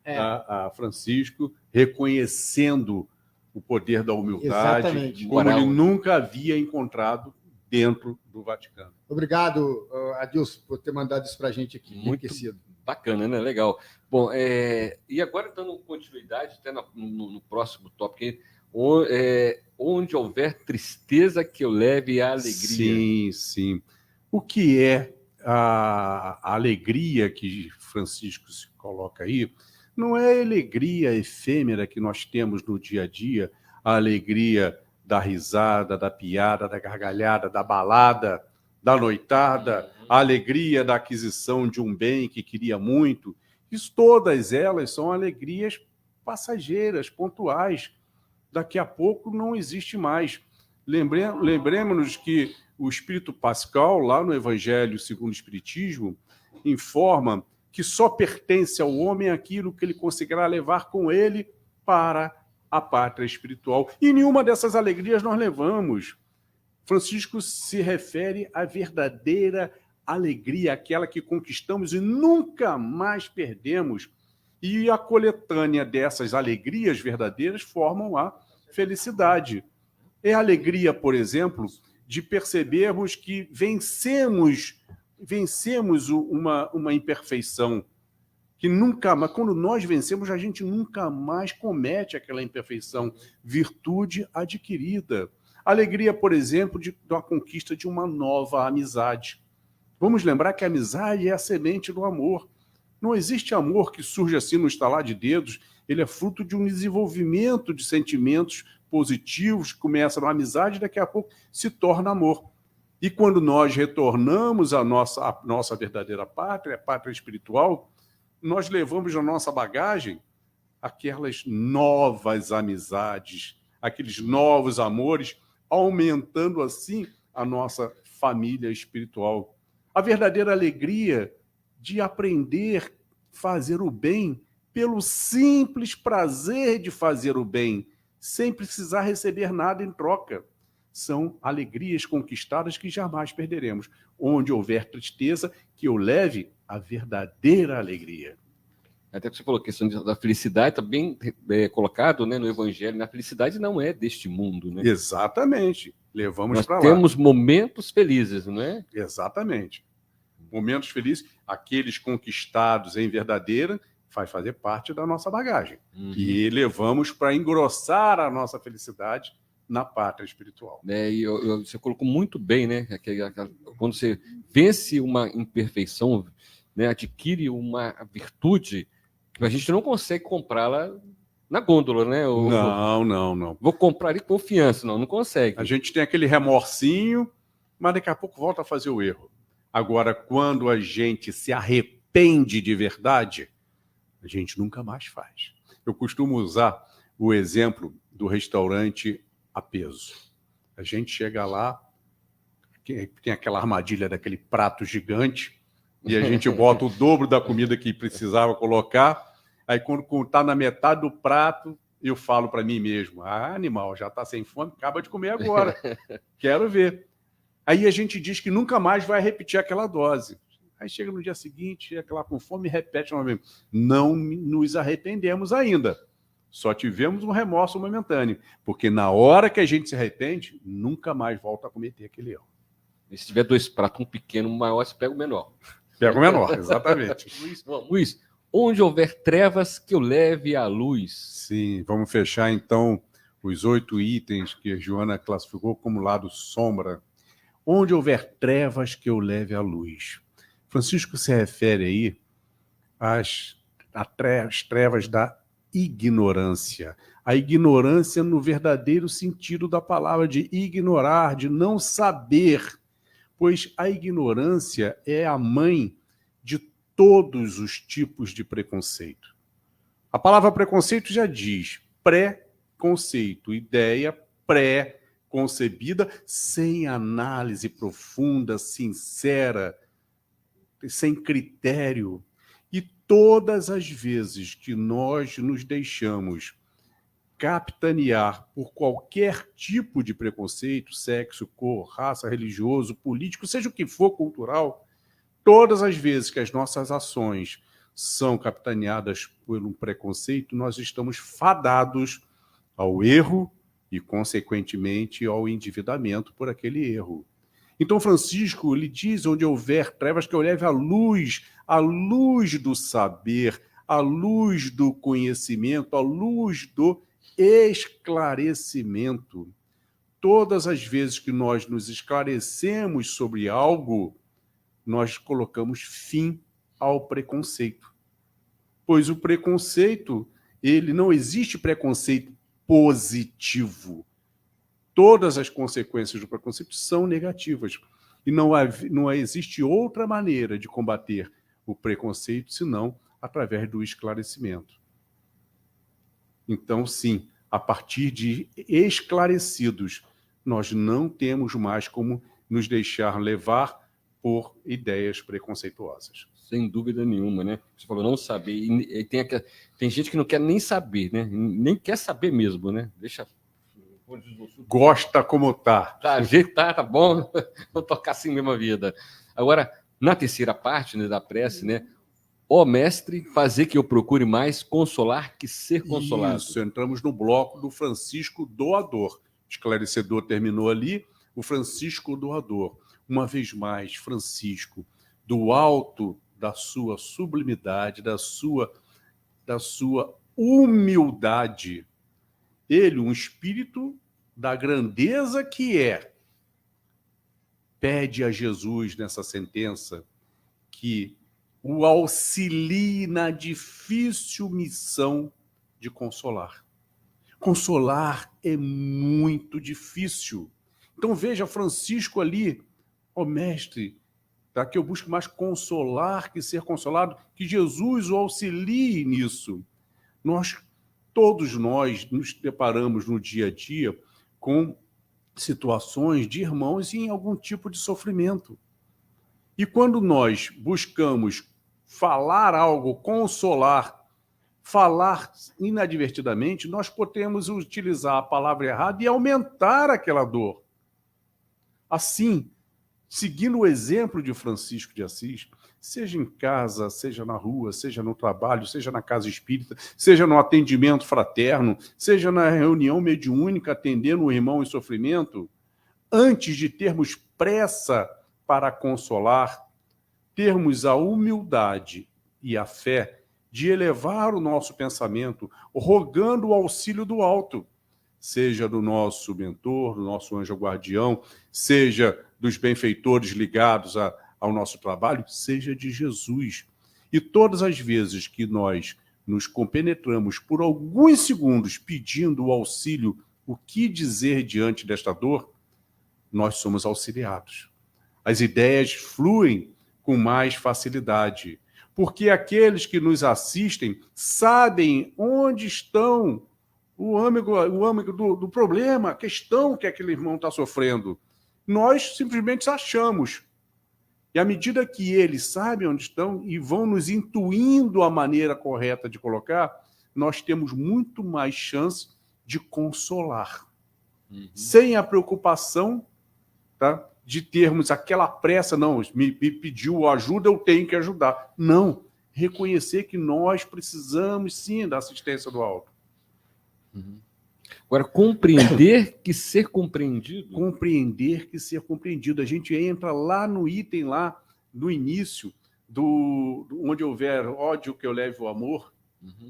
a Francisco, reconhecendo o poder da humildade, como ele nunca havia encontrado dentro do Vaticano. Obrigado, Adilson, por ter mandado isso para a gente aqui. Muito bacana, né? Legal. Bom, e agora, dando continuidade, até no próximo tópico, onde houver tristeza, que eu leve a alegria. Sim, sim. O que é a alegria que Francisco se coloca aí? Não é a alegria efêmera que nós temos no dia a dia, a alegria da risada, da piada, da gargalhada, da balada, da noitada, a alegria da aquisição de um bem que queria muito, Isso, todas elas são alegrias passageiras, pontuais. Daqui a pouco não existe mais. Lembremos-nos que o Espírito Pascal, lá no Evangelho segundo o Espiritismo, informa que só pertence ao homem aquilo que ele conseguirá levar com ele para a pátria espiritual. E nenhuma dessas alegrias nós levamos. Francisco se refere à verdadeira alegria, aquela que conquistamos e nunca mais perdemos. E a coletânea dessas alegrias verdadeiras formam a felicidade. É a alegria, por exemplo, de percebermos que vencemos uma imperfeição, que nunca mais, quando nós vencemos, a gente nunca mais comete aquela imperfeição, virtude adquirida. Alegria, por exemplo, da conquista de uma nova amizade. Vamos lembrar que a amizade é a semente do amor. Não existe amor que surge assim no estalar de dedos, ele é fruto de um desenvolvimento de sentimentos positivos, que começa na amizade e daqui a pouco se torna amor. E quando nós retornamos à nossa verdadeira pátria, a pátria espiritual, nós levamos na nossa bagagem aquelas novas amizades, aqueles novos amores, aumentando assim a nossa família espiritual. A verdadeira alegria de aprender a fazer o bem pelo simples prazer de fazer o bem, sem precisar receber nada em troca. São alegrias conquistadas que jamais perderemos. Onde houver tristeza, que eu leve a verdadeira alegria. Até que você falou, a questão da felicidade está bem colocado, né, no Evangelho. A felicidade não é deste mundo, né? Exatamente. Levamos para lá. Nós temos momentos felizes, não é? Exatamente. Momentos felizes, aqueles conquistados em verdadeira, faz fazer parte da nossa bagagem. E levamos para engrossar a nossa felicidade na pátria espiritual. E você colocou muito bem, né? Quando você vence uma imperfeição, né, adquire uma virtude que a gente não consegue comprá-la na gôndola, né? Não. Vou comprar em confiança, não consegue. A gente tem aquele remorsinho, mas daqui a pouco volta a fazer o erro. Agora, quando a gente se arrepende de verdade, a gente nunca mais faz. Eu costumo usar o exemplo do restaurante a peso. A gente chega lá, tem aquela armadilha daquele prato gigante, e a gente bota o dobro da comida que precisava colocar, aí quando está na metade do prato, eu falo para mim mesmo, animal, já está sem fome, acaba de comer agora, quero ver. Aí a gente diz que nunca mais vai repetir aquela dose. Aí chega no dia seguinte, chega lá com fome e repete novamente. Não nos arrependemos ainda. Só tivemos um remorso momentâneo. Porque na hora que a gente se arrepende, nunca mais volta a cometer aquele erro. E se tiver dois pratos, um pequeno, um maior, você pega o menor. Pega o menor, exatamente. Luiz, onde houver trevas, que eu leve a luz. Sim, vamos fechar então os 8 itens que a Joana classificou como lado sombra. Onde houver trevas, que eu leve a luz. Francisco se refere aí às trevas da ignorância. A ignorância no verdadeiro sentido da palavra, de ignorar, de não saber. Pois a ignorância é a mãe de todos os tipos de preconceito. A palavra preconceito já diz pré-conceito, ideia pré-concebida, sem análise profunda, sincera, sem critério. E todas as vezes que nós nos deixamos capitanear por qualquer tipo de preconceito, sexo, cor, raça, religioso, político, seja o que for, cultural, todas as vezes que as nossas ações são capitaneadas por um preconceito, nós estamos fadados ao erro e, consequentemente, ao endividamento por aquele erro. Então, Francisco, ele diz, onde houver trevas, que eu leve a luz do saber, a luz do conhecimento, a luz do esclarecimento. Todas as vezes que nós nos esclarecemos sobre algo, nós colocamos fim ao preconceito. Pois o preconceito, não existe preconceito positivo. Todas as consequências do preconceito são negativas. E não existe outra maneira de combater o preconceito senão através do esclarecimento. Então, sim, a partir de esclarecidos, nós não temos mais como nos deixar levar por ideias preconceituosas. Sem dúvida nenhuma, né? Você falou não saber. E tem gente que não quer nem saber, né? Nem quer saber mesmo, né? Deixa. Gosta como tá. Tá, ajeitar, tá bom. Vou tocar assim mesmo a vida. Agora, na terceira parte, né, da prece, né? Ó mestre, fazer que eu procure mais consolar que ser consolado. Isso, entramos no bloco do Francisco Doador. Esclarecedor terminou ali, o Francisco Doador. Uma vez mais, Francisco, do alto da sua sublimidade, da sua humildade, ele, um espírito da grandeza que é, pede a Jesus nessa sentença que o auxilie na difícil missão de consolar. Consolar é muito difícil. Então veja Francisco ali, ó mestre, tá? Que eu busco mais consolar que ser consolado, que Jesus o auxilie nisso. Todos nós nos deparamos no dia a dia com situações de irmãos em algum tipo de sofrimento. E quando nós buscamos falar algo, consolar, falar inadvertidamente, nós podemos utilizar a palavra errada e aumentar aquela dor. Assim, seguindo o exemplo de Francisco de Assis, seja em casa, seja na rua, seja no trabalho, seja na casa espírita, seja no atendimento fraterno, seja na reunião mediúnica atendendo o irmão em sofrimento, antes de termos pressa para consolar, termos a humildade e a fé de elevar o nosso pensamento, rogando o auxílio do alto, seja do nosso mentor, do nosso anjo guardião, seja dos benfeitores ligados ao nosso trabalho, seja de Jesus. E todas as vezes que nós nos compenetramos por alguns segundos pedindo o auxílio, o que dizer diante desta dor, nós somos auxiliados. As ideias fluem com mais facilidade, porque aqueles que nos assistem sabem onde estão o âmago do problema, a questão que aquele irmão está sofrendo. Nós simplesmente achamos. E à medida que eles sabem onde estão e vão nos intuindo a maneira correta de colocar, nós temos muito mais chance de consolar. Sem a preocupação, tá, de termos aquela pressa, não, me pediu ajuda, eu tenho que ajudar. Não, reconhecer que nós precisamos sim da assistência do alto. Agora, compreender que ser compreendido. Compreender que ser compreendido. A gente entra lá no item, lá no início, onde houver ódio, que eu leve o amor,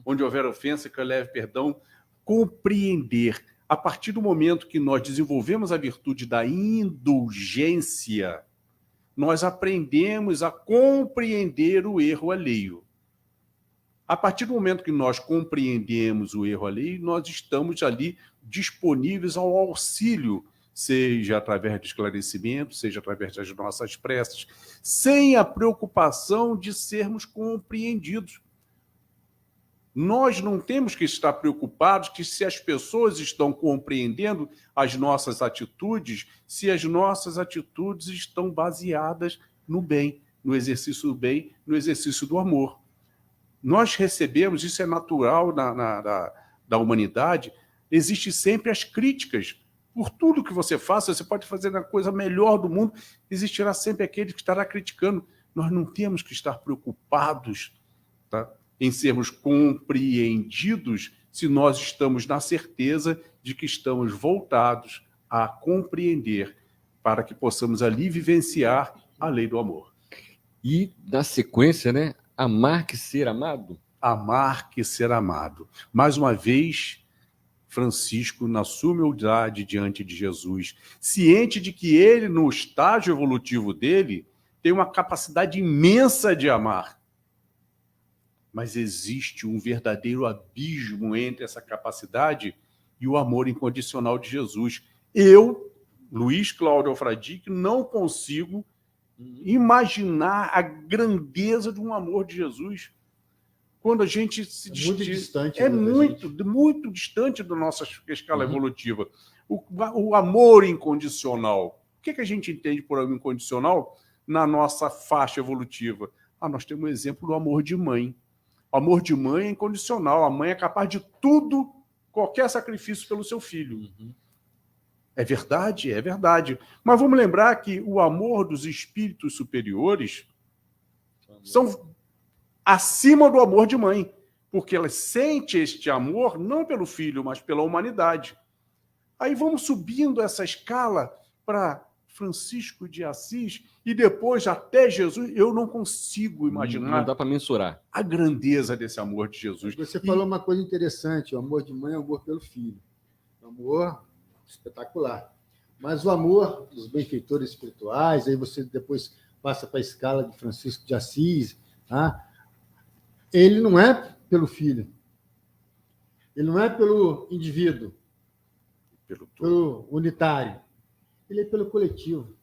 onde houver ofensa, que eu leve perdão. Compreender. A partir do momento que nós desenvolvemos a virtude da indulgência, nós aprendemos a compreender o erro alheio. A partir do momento que nós compreendemos o erro alheio, nós estamos ali disponíveis ao auxílio, seja através do esclarecimento, seja através das nossas preces, sem a preocupação de sermos compreendidos. Nós não temos que estar preocupados que se as pessoas estão compreendendo as nossas atitudes, se as nossas atitudes estão baseadas no bem, no exercício do bem, no exercício do amor. Nós recebemos, isso é natural da humanidade, existe sempre as críticas. Por tudo que você faça, você pode fazer a coisa melhor do mundo, existirá sempre aquele que estará criticando. Nós não temos que estar preocupados, tá, em sermos compreendidos se nós estamos na certeza de que estamos voltados a compreender para que possamos ali vivenciar a lei do amor. E, na sequência, né? Amar que ser amado? Amar que ser amado. Mais uma vez, Francisco, na sua humildade diante de Jesus, ciente de que ele, no estágio evolutivo dele, tem uma capacidade imensa de amar. Mas existe um verdadeiro abismo entre essa capacidade e o amor incondicional de Jesus. Eu, Luiz Cláudio Alfradique, não consigo imaginar a grandeza de um amor de Jesus. quando a gente se muito distante. É muito distante da nossa escala evolutiva. O amor incondicional. O que a gente entende por amor incondicional na nossa faixa evolutiva? Nós temos um exemplo do amor de mãe. O amor de mãe é incondicional. A mãe é capaz de tudo, qualquer sacrifício pelo seu filho. É verdade? É verdade. Mas vamos lembrar que o amor dos espíritos superiores são acima do amor de mãe, porque ela sente este amor não pelo filho, mas pela humanidade. Aí vamos subindo essa escala para Francisco de Assis e depois até Jesus. Eu não consigo imaginar. Não dá para mensurar a grandeza desse amor de Jesus. Você falou uma coisa interessante: o amor de mãe é o amor pelo filho. Amor espetacular. Mas o amor dos benfeitores espirituais, aí você depois passa para a escala de Francisco de Assis, tá? Ele não é pelo filho, ele não é pelo indivíduo, pelo unitário, ele é pelo coletivo,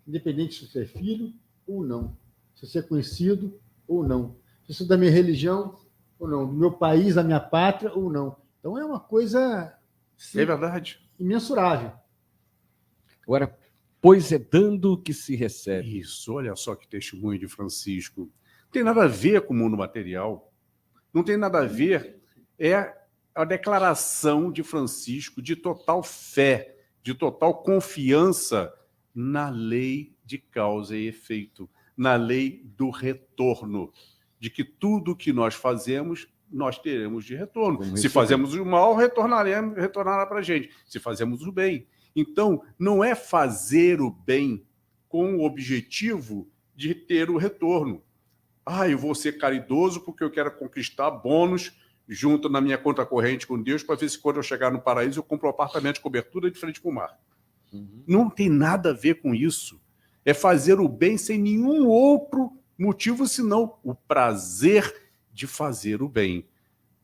independente se você é filho ou não, se você é conhecido ou não, se você é da minha religião ou não, do meu país, da minha pátria ou não. Então é uma coisa, sim, é verdade, imensurável. Agora, pois é dando que se recebe. Isso, olha só que testemunho de Francisco. Não tem nada a ver com o mundo material. Não tem nada a ver. É a declaração de Francisco de total fé, de total confiança na lei de causa e efeito, na lei do retorno, de que tudo que nós fazemos, nós teremos de retorno. Se fazemos o mal, retornará para a gente. Se fazemos o bem. Então, não é fazer o bem com o objetivo de ter o retorno. Eu vou ser caridoso porque eu quero conquistar bônus junto na minha conta corrente com Deus para ver se quando eu chegar no paraíso eu compro um apartamento de cobertura de frente para o mar. Não tem nada a ver com isso. É fazer o bem sem nenhum outro motivo senão o prazer de fazer o bem.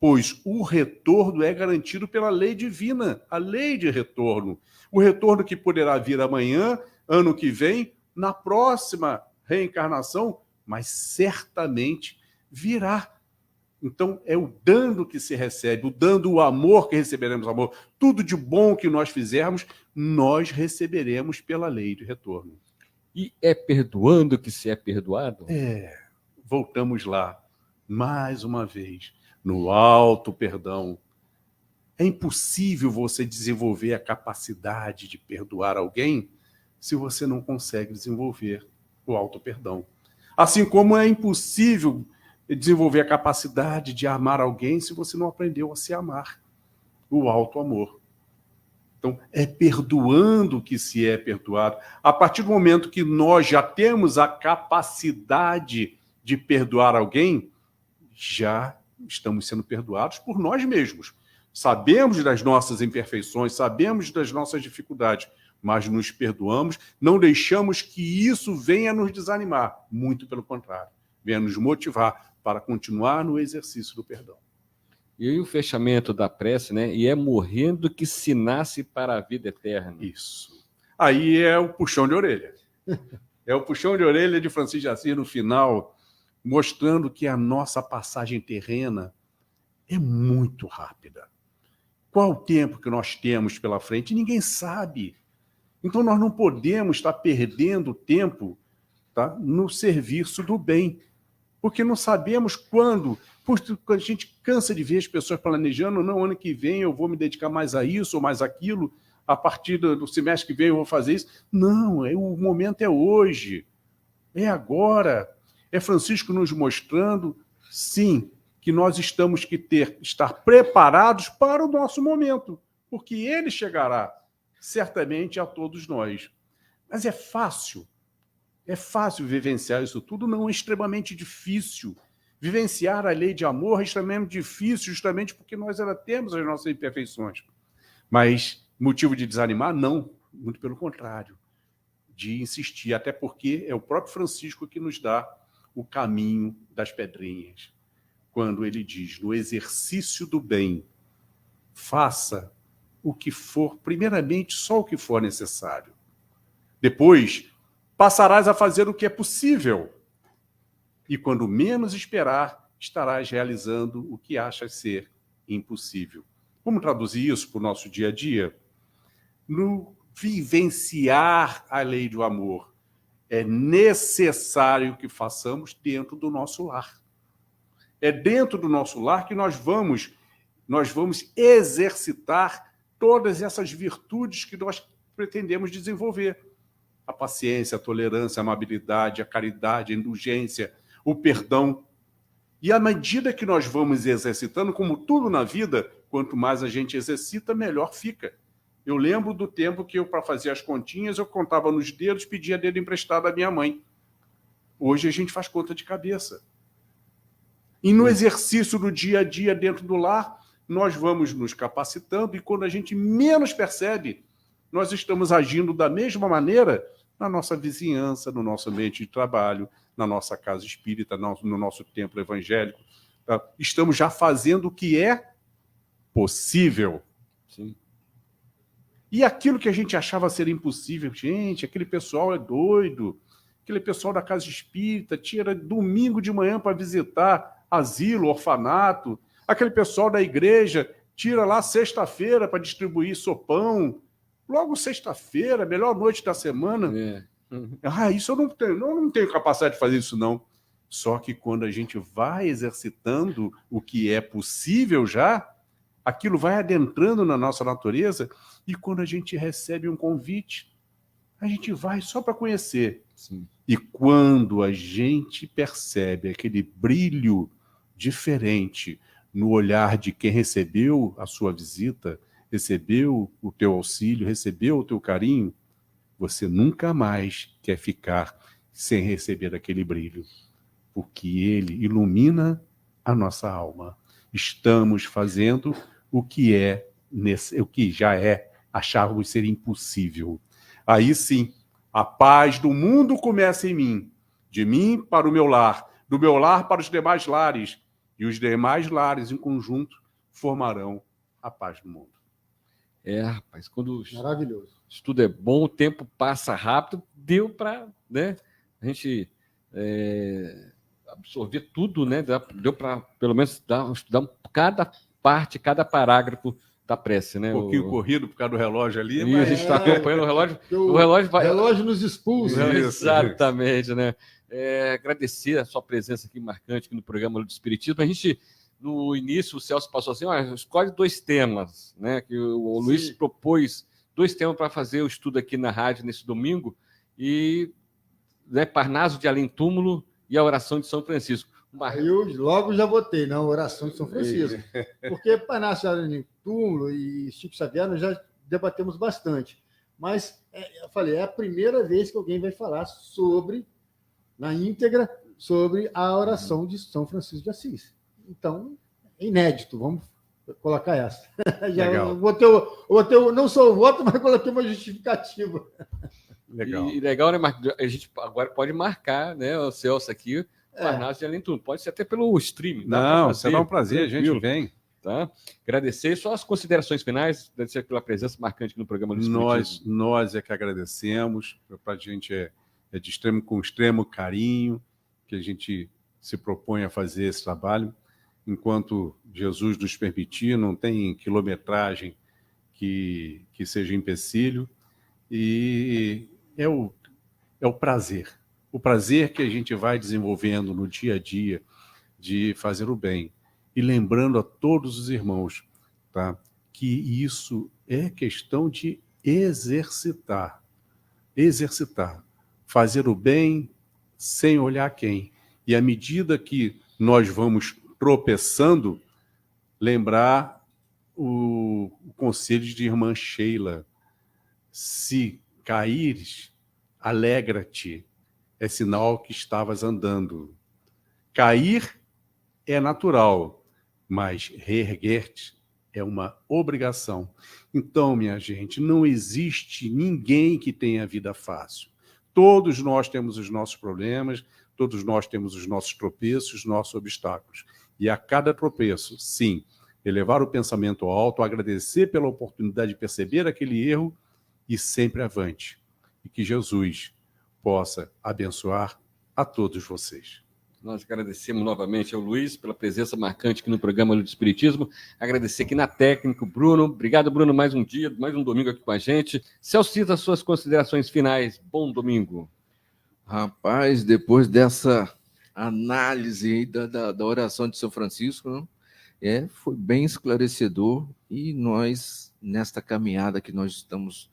Pois o retorno é garantido pela lei divina, a lei de retorno. O retorno que poderá vir amanhã, ano que vem, na próxima reencarnação, mas certamente virá. Então, é o dando que se recebe, o dando o amor que receberemos amor. Tudo de bom que nós fizermos, nós receberemos pela lei de retorno. E é perdoando que se é perdoado? Voltamos lá, mais uma vez, no alto perdão. É impossível você desenvolver a capacidade de perdoar alguém se você não consegue desenvolver o alto perdão. Assim como é impossível desenvolver a capacidade de amar alguém se você não aprendeu a se amar, o alto amor. Então, é perdoando que se é perdoado. A partir do momento que nós já temos a capacidade de perdoar alguém, já estamos sendo perdoados por nós mesmos. Sabemos das nossas imperfeições, sabemos das nossas dificuldades, mas nos perdoamos, não deixamos que isso venha nos desanimar. Muito pelo contrário, venha nos motivar para continuar no exercício do perdão. E aí o fechamento da prece, né? E é morrendo que se nasce para a vida eterna. Isso. Aí é o puxão de orelha. É o puxão de orelha de Francisco de Assis no final, mostrando que a nossa passagem terrena é muito rápida. Qual o tempo que nós temos pela frente? Ninguém sabe. Então, nós não podemos estar perdendo tempo, tá, no serviço do bem, porque não sabemos quando. A gente cansa de ver as pessoas planejando, não, ano que vem eu vou me dedicar mais a isso ou mais aquilo, a partir do semestre que vem eu vou fazer isso. Não, o momento é hoje, é agora. É Francisco nos mostrando, sim, que nós temos que estar preparados para o nosso momento, porque ele chegará certamente a todos nós. Mas é fácil vivenciar isso tudo? Não, é extremamente difícil. Vivenciar a lei de amor é extremamente difícil, justamente porque nós ainda temos as nossas imperfeições. Mas motivo de desanimar? Não, muito pelo contrário, de insistir, até porque é o próprio Francisco que nos dá o caminho das pedrinhas. Quando ele diz, no exercício do bem, faça o que for, primeiramente, só o que for necessário. Depois, passarás a fazer o que é possível. E quando menos esperar, estarás realizando o que achas ser impossível. Vamos traduzir isso para o nosso dia a dia? No vivenciar a lei do amor, é necessário que façamos dentro do nosso lar. É dentro do nosso lar que nós vamos exercitar todas essas virtudes que nós pretendemos desenvolver. A paciência, a tolerância, a amabilidade, a caridade, a indulgência, o perdão. E à medida que nós vamos exercitando, como tudo na vida, quanto mais a gente exercita, melhor fica. Eu lembro do tempo que eu, para fazer as continhas, eu contava nos dedos, pedia dedo emprestado à minha mãe. Hoje a gente faz conta de cabeça. E no exercício do dia a dia dentro do lar, nós vamos nos capacitando e quando a gente menos percebe, nós estamos agindo da mesma maneira na nossa vizinhança, no nosso ambiente de trabalho, na nossa casa espírita, no nosso templo evangélico. Tá? Estamos já fazendo o que é possível. Sim. E aquilo que a gente achava ser impossível, gente, aquele pessoal é doido, aquele pessoal da casa espírita tira domingo de manhã para visitar asilo, orfanato, aquele pessoal da igreja tira lá sexta-feira para distribuir sopão, logo sexta-feira, melhor noite da semana. É. Isso eu não tenho capacidade de fazer isso, não. Só que quando a gente vai exercitando o que é possível já, aquilo vai adentrando na nossa natureza e quando a gente recebe um convite, a gente vai só para conhecer. Sim. E quando a gente percebe aquele brilho diferente no olhar de quem recebeu a sua visita, recebeu o teu auxílio, recebeu o teu carinho, você nunca mais quer ficar sem receber aquele brilho, porque ele ilumina a nossa alma. Estamos fazendo o que já achávamos ser impossível. Aí sim, a paz do mundo começa em mim, de mim para o meu lar, do meu lar para os demais lares, e os demais lares em conjunto formarão a paz do mundo. Rapaz, quando Maravilhoso. o estudo é bom, o tempo passa rápido, deu para, né, a gente absorver tudo, né? Deu para, pelo menos, estudar cada parte, cada parágrafo da prece, né? Um pouquinho corrido por causa do relógio ali, E mas a gente está acompanhando o relógio. O relógio vai. relógio nos expulsa. Isso. Exatamente, né? Agradecer a sua presença aqui marcante aqui no programa do Espiritismo. A gente, no início, o Celso passou assim: escolhe 2 temas, né? Que o Luiz propôs 2 temas para fazer o estudo aqui na rádio nesse domingo, e né, Parnaso de Além Túmulo e a oração de São Francisco. Eu logo já votei na oração de São Francisco. Porque Parnaso de Além Túmulo e Chico Xavier nós já debatemos bastante. Mas eu falei, é a primeira vez que alguém vai falar na íntegra, sobre a oração de São Francisco de Assis. Então, é inédito, vamos colocar essa. Já botei não só o voto, mas coloquei uma justificativa. Legal. E legal, né, Marcos? A gente agora pode marcar, né, o Celso aqui, Parnaso de Além Túmulo. Pode ser até pelo stream. Não, será um prazer, a gente vem. Tá? Agradecer. Só as considerações finais, agradecer pela presença marcante no programa do Espiritismo. Nós é que agradecemos. Para a gente é com extremo carinho que a gente se propõe a fazer esse trabalho. Enquanto Jesus nos permitir, não tem quilometragem que seja empecilho. E é o prazer. O prazer que a gente vai desenvolvendo no dia a dia de fazer o bem. E lembrando a todos os irmãos, tá, que isso é questão de exercitar. Exercitar. Fazer o bem sem olhar quem. E à medida que nós vamos tropeçando, lembrar o conselho de irmã Sheila. Se caíres, alegra-te. É sinal que estavas andando. Cair é natural, mas reerguer-te é uma obrigação. Então, minha gente, não existe ninguém que tenha vida fácil. Todos nós temos os nossos problemas, todos nós temos os nossos tropeços, os nossos obstáculos. E a cada tropeço, sim, elevar o pensamento alto, agradecer pela oportunidade de perceber aquele erro e sempre avante. E que Jesus possa abençoar a todos vocês. Nós agradecemos novamente ao Luiz pela presença marcante aqui no programa do Espiritismo. Agradecer aqui na técnica, o Bruno. Obrigado, Bruno, mais um dia, mais um domingo aqui com a gente. Celso, as suas considerações finais. Bom domingo. Rapaz, depois dessa análise aí da oração de São Francisco, né? Foi bem esclarecedor, e nós, nesta caminhada que nós estamos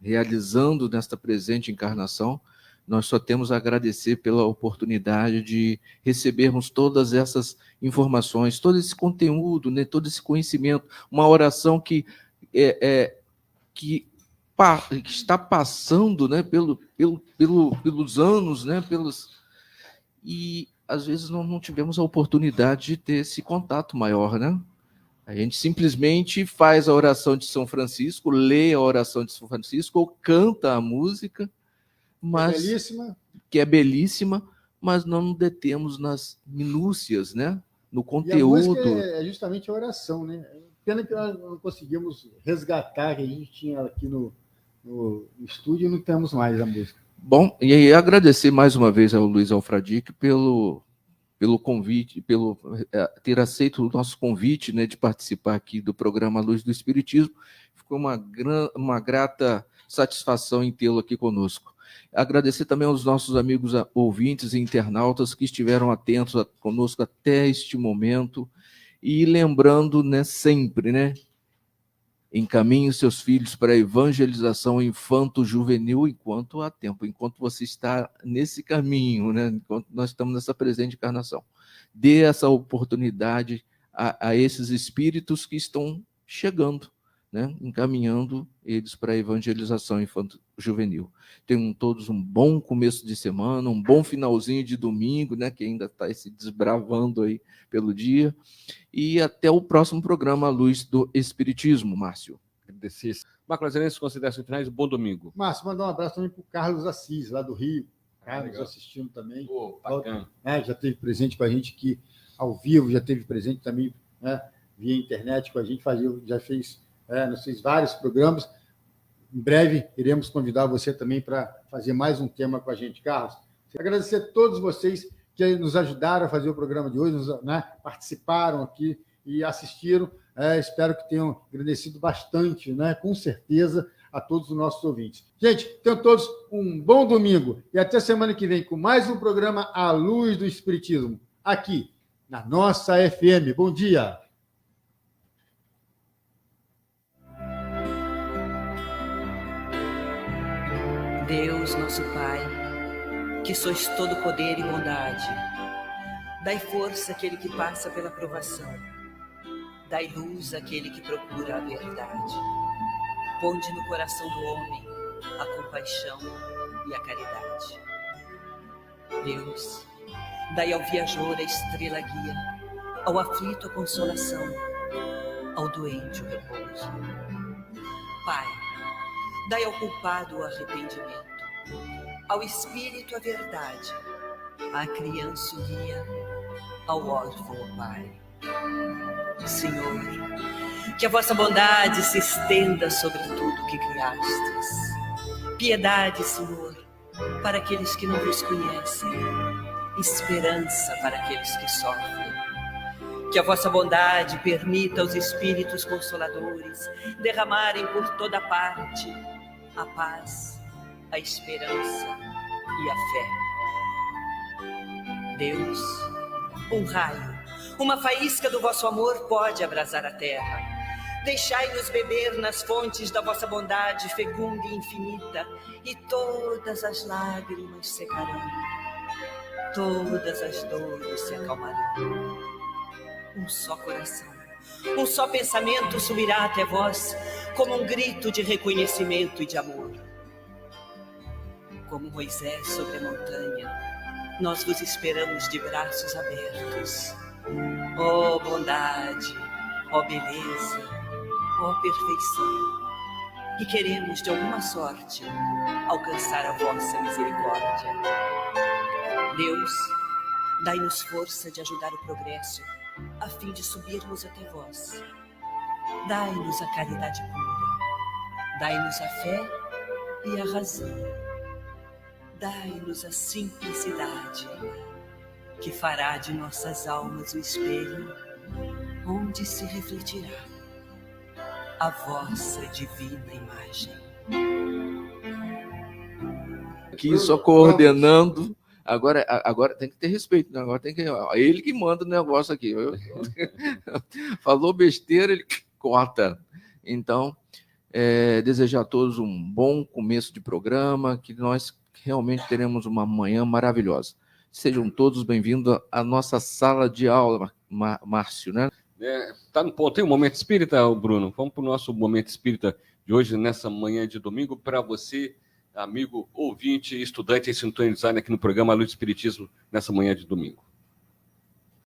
realizando nesta presente encarnação, nós só temos a agradecer pela oportunidade de recebermos todas essas informações, todo esse conteúdo, né, todo esse conhecimento, uma oração que está passando, né, pelos anos, né, e às vezes não tivemos a oportunidade de ter esse contato maior, né? A gente simplesmente faz a oração de São Francisco, lê a oração de São Francisco ou canta a música, mas que é belíssima, mas não nos detemos nas minúcias, né? No conteúdo. E a música é justamente a oração, né? Pena que nós não conseguimos resgatar, que a gente tinha aqui no estúdio, e não temos mais a música. Bom, e aí agradecer mais uma vez ao Luiz Alfradique pelo convite, pelo ter aceito o nosso convite, né, de participar aqui do programa Luz do Espiritismo. Ficou uma grata satisfação em tê-lo aqui conosco. Agradecer também aos nossos amigos ouvintes e internautas que estiveram atentos conosco até este momento, e lembrando, né, sempre, né, encaminhe seus filhos para a evangelização infanto-juvenil enquanto há tempo, enquanto você está nesse caminho, né, enquanto nós estamos nessa presente encarnação. Dê essa oportunidade a esses espíritos que estão chegando, né, encaminhando eles para a evangelização infanto-juvenil. Tenham todos um bom começo de semana, um bom finalzinho de domingo, né, que ainda está se desbravando aí pelo dia, e até o próximo programa Luz do Espiritismo, Márcio. Agradecer. Marco Lazarense, considerações finais, bom domingo. Márcio, mandar um abraço também para o Carlos Assis, lá do Rio. Carlos assistindo também. Pô, bacana. Já esteve presente com a gente aqui ao vivo, já esteve presente também, né, via internet com a gente, já fez vários programas. Em breve iremos convidar você também para fazer mais um tema com a gente, Carlos. Agradecer a todos vocês que nos ajudaram a fazer o programa de hoje, participaram aqui e assistiram. Espero que tenham agradecido bastante, né, com certeza, a todos os nossos ouvintes. Gente, tenham todos um bom domingo e até semana que vem com mais um programa A Luz do Espiritismo, aqui na nossa FM. Bom dia! Deus, nosso Pai, que sois todo poder e bondade, dai força àquele que passa pela provação, dai luz àquele que procura a verdade. Ponde no coração do homem a compaixão e a caridade. Deus, dai ao viajor a estrela guia, ao aflito a consolação, ao doente o repouso. Pai, dai ao culpado o arrependimento, ao espírito a verdade, à criança o guia, ao órfão o Pai. Senhor, que a vossa bondade se estenda sobre tudo que criastes. Piedade, Senhor, para aqueles que não vos conhecem, esperança para aqueles que sofrem. Que a vossa bondade permita aos espíritos consoladores derramarem por toda parte a paz, a esperança e a fé. Deus, um raio, uma faísca do vosso amor pode abrasar a terra. Deixai-nos beber nas fontes da vossa bondade fecunda e infinita, e todas as lágrimas secarão, todas as dores se acalmarão. Um só coração, um só pensamento subirá até vós, como um grito de reconhecimento e de amor. Como Moisés sobre a montanha, nós vos esperamos de braços abertos. Ó bondade, ó beleza, ó perfeição, e queremos de alguma sorte alcançar a vossa misericórdia. Deus, dai-nos força de ajudar o progresso, a fim de subirmos até vós. Dai-nos a caridade pura, dai-nos a fé e a razão, dai-nos a simplicidade que fará de nossas almas o espelho onde se refletirá a vossa divina imagem. Aqui só coordenando. Agora tem que ter respeito, né? Agora tem que. Ele que manda o negócio aqui. Falou besteira, ele corta. Então, desejar a todos um bom começo de programa, que nós realmente teremos uma manhã maravilhosa. Sejam todos bem-vindos à nossa sala de aula, Márcio, né? Tá no ponto. Tem um momento espírita, Bruno? Vamos para o nosso momento espírita de hoje, nessa manhã de domingo, para você, amigo ouvinte, estudante e sintonizado aqui no programa Luz do Espiritismo, nessa manhã de domingo.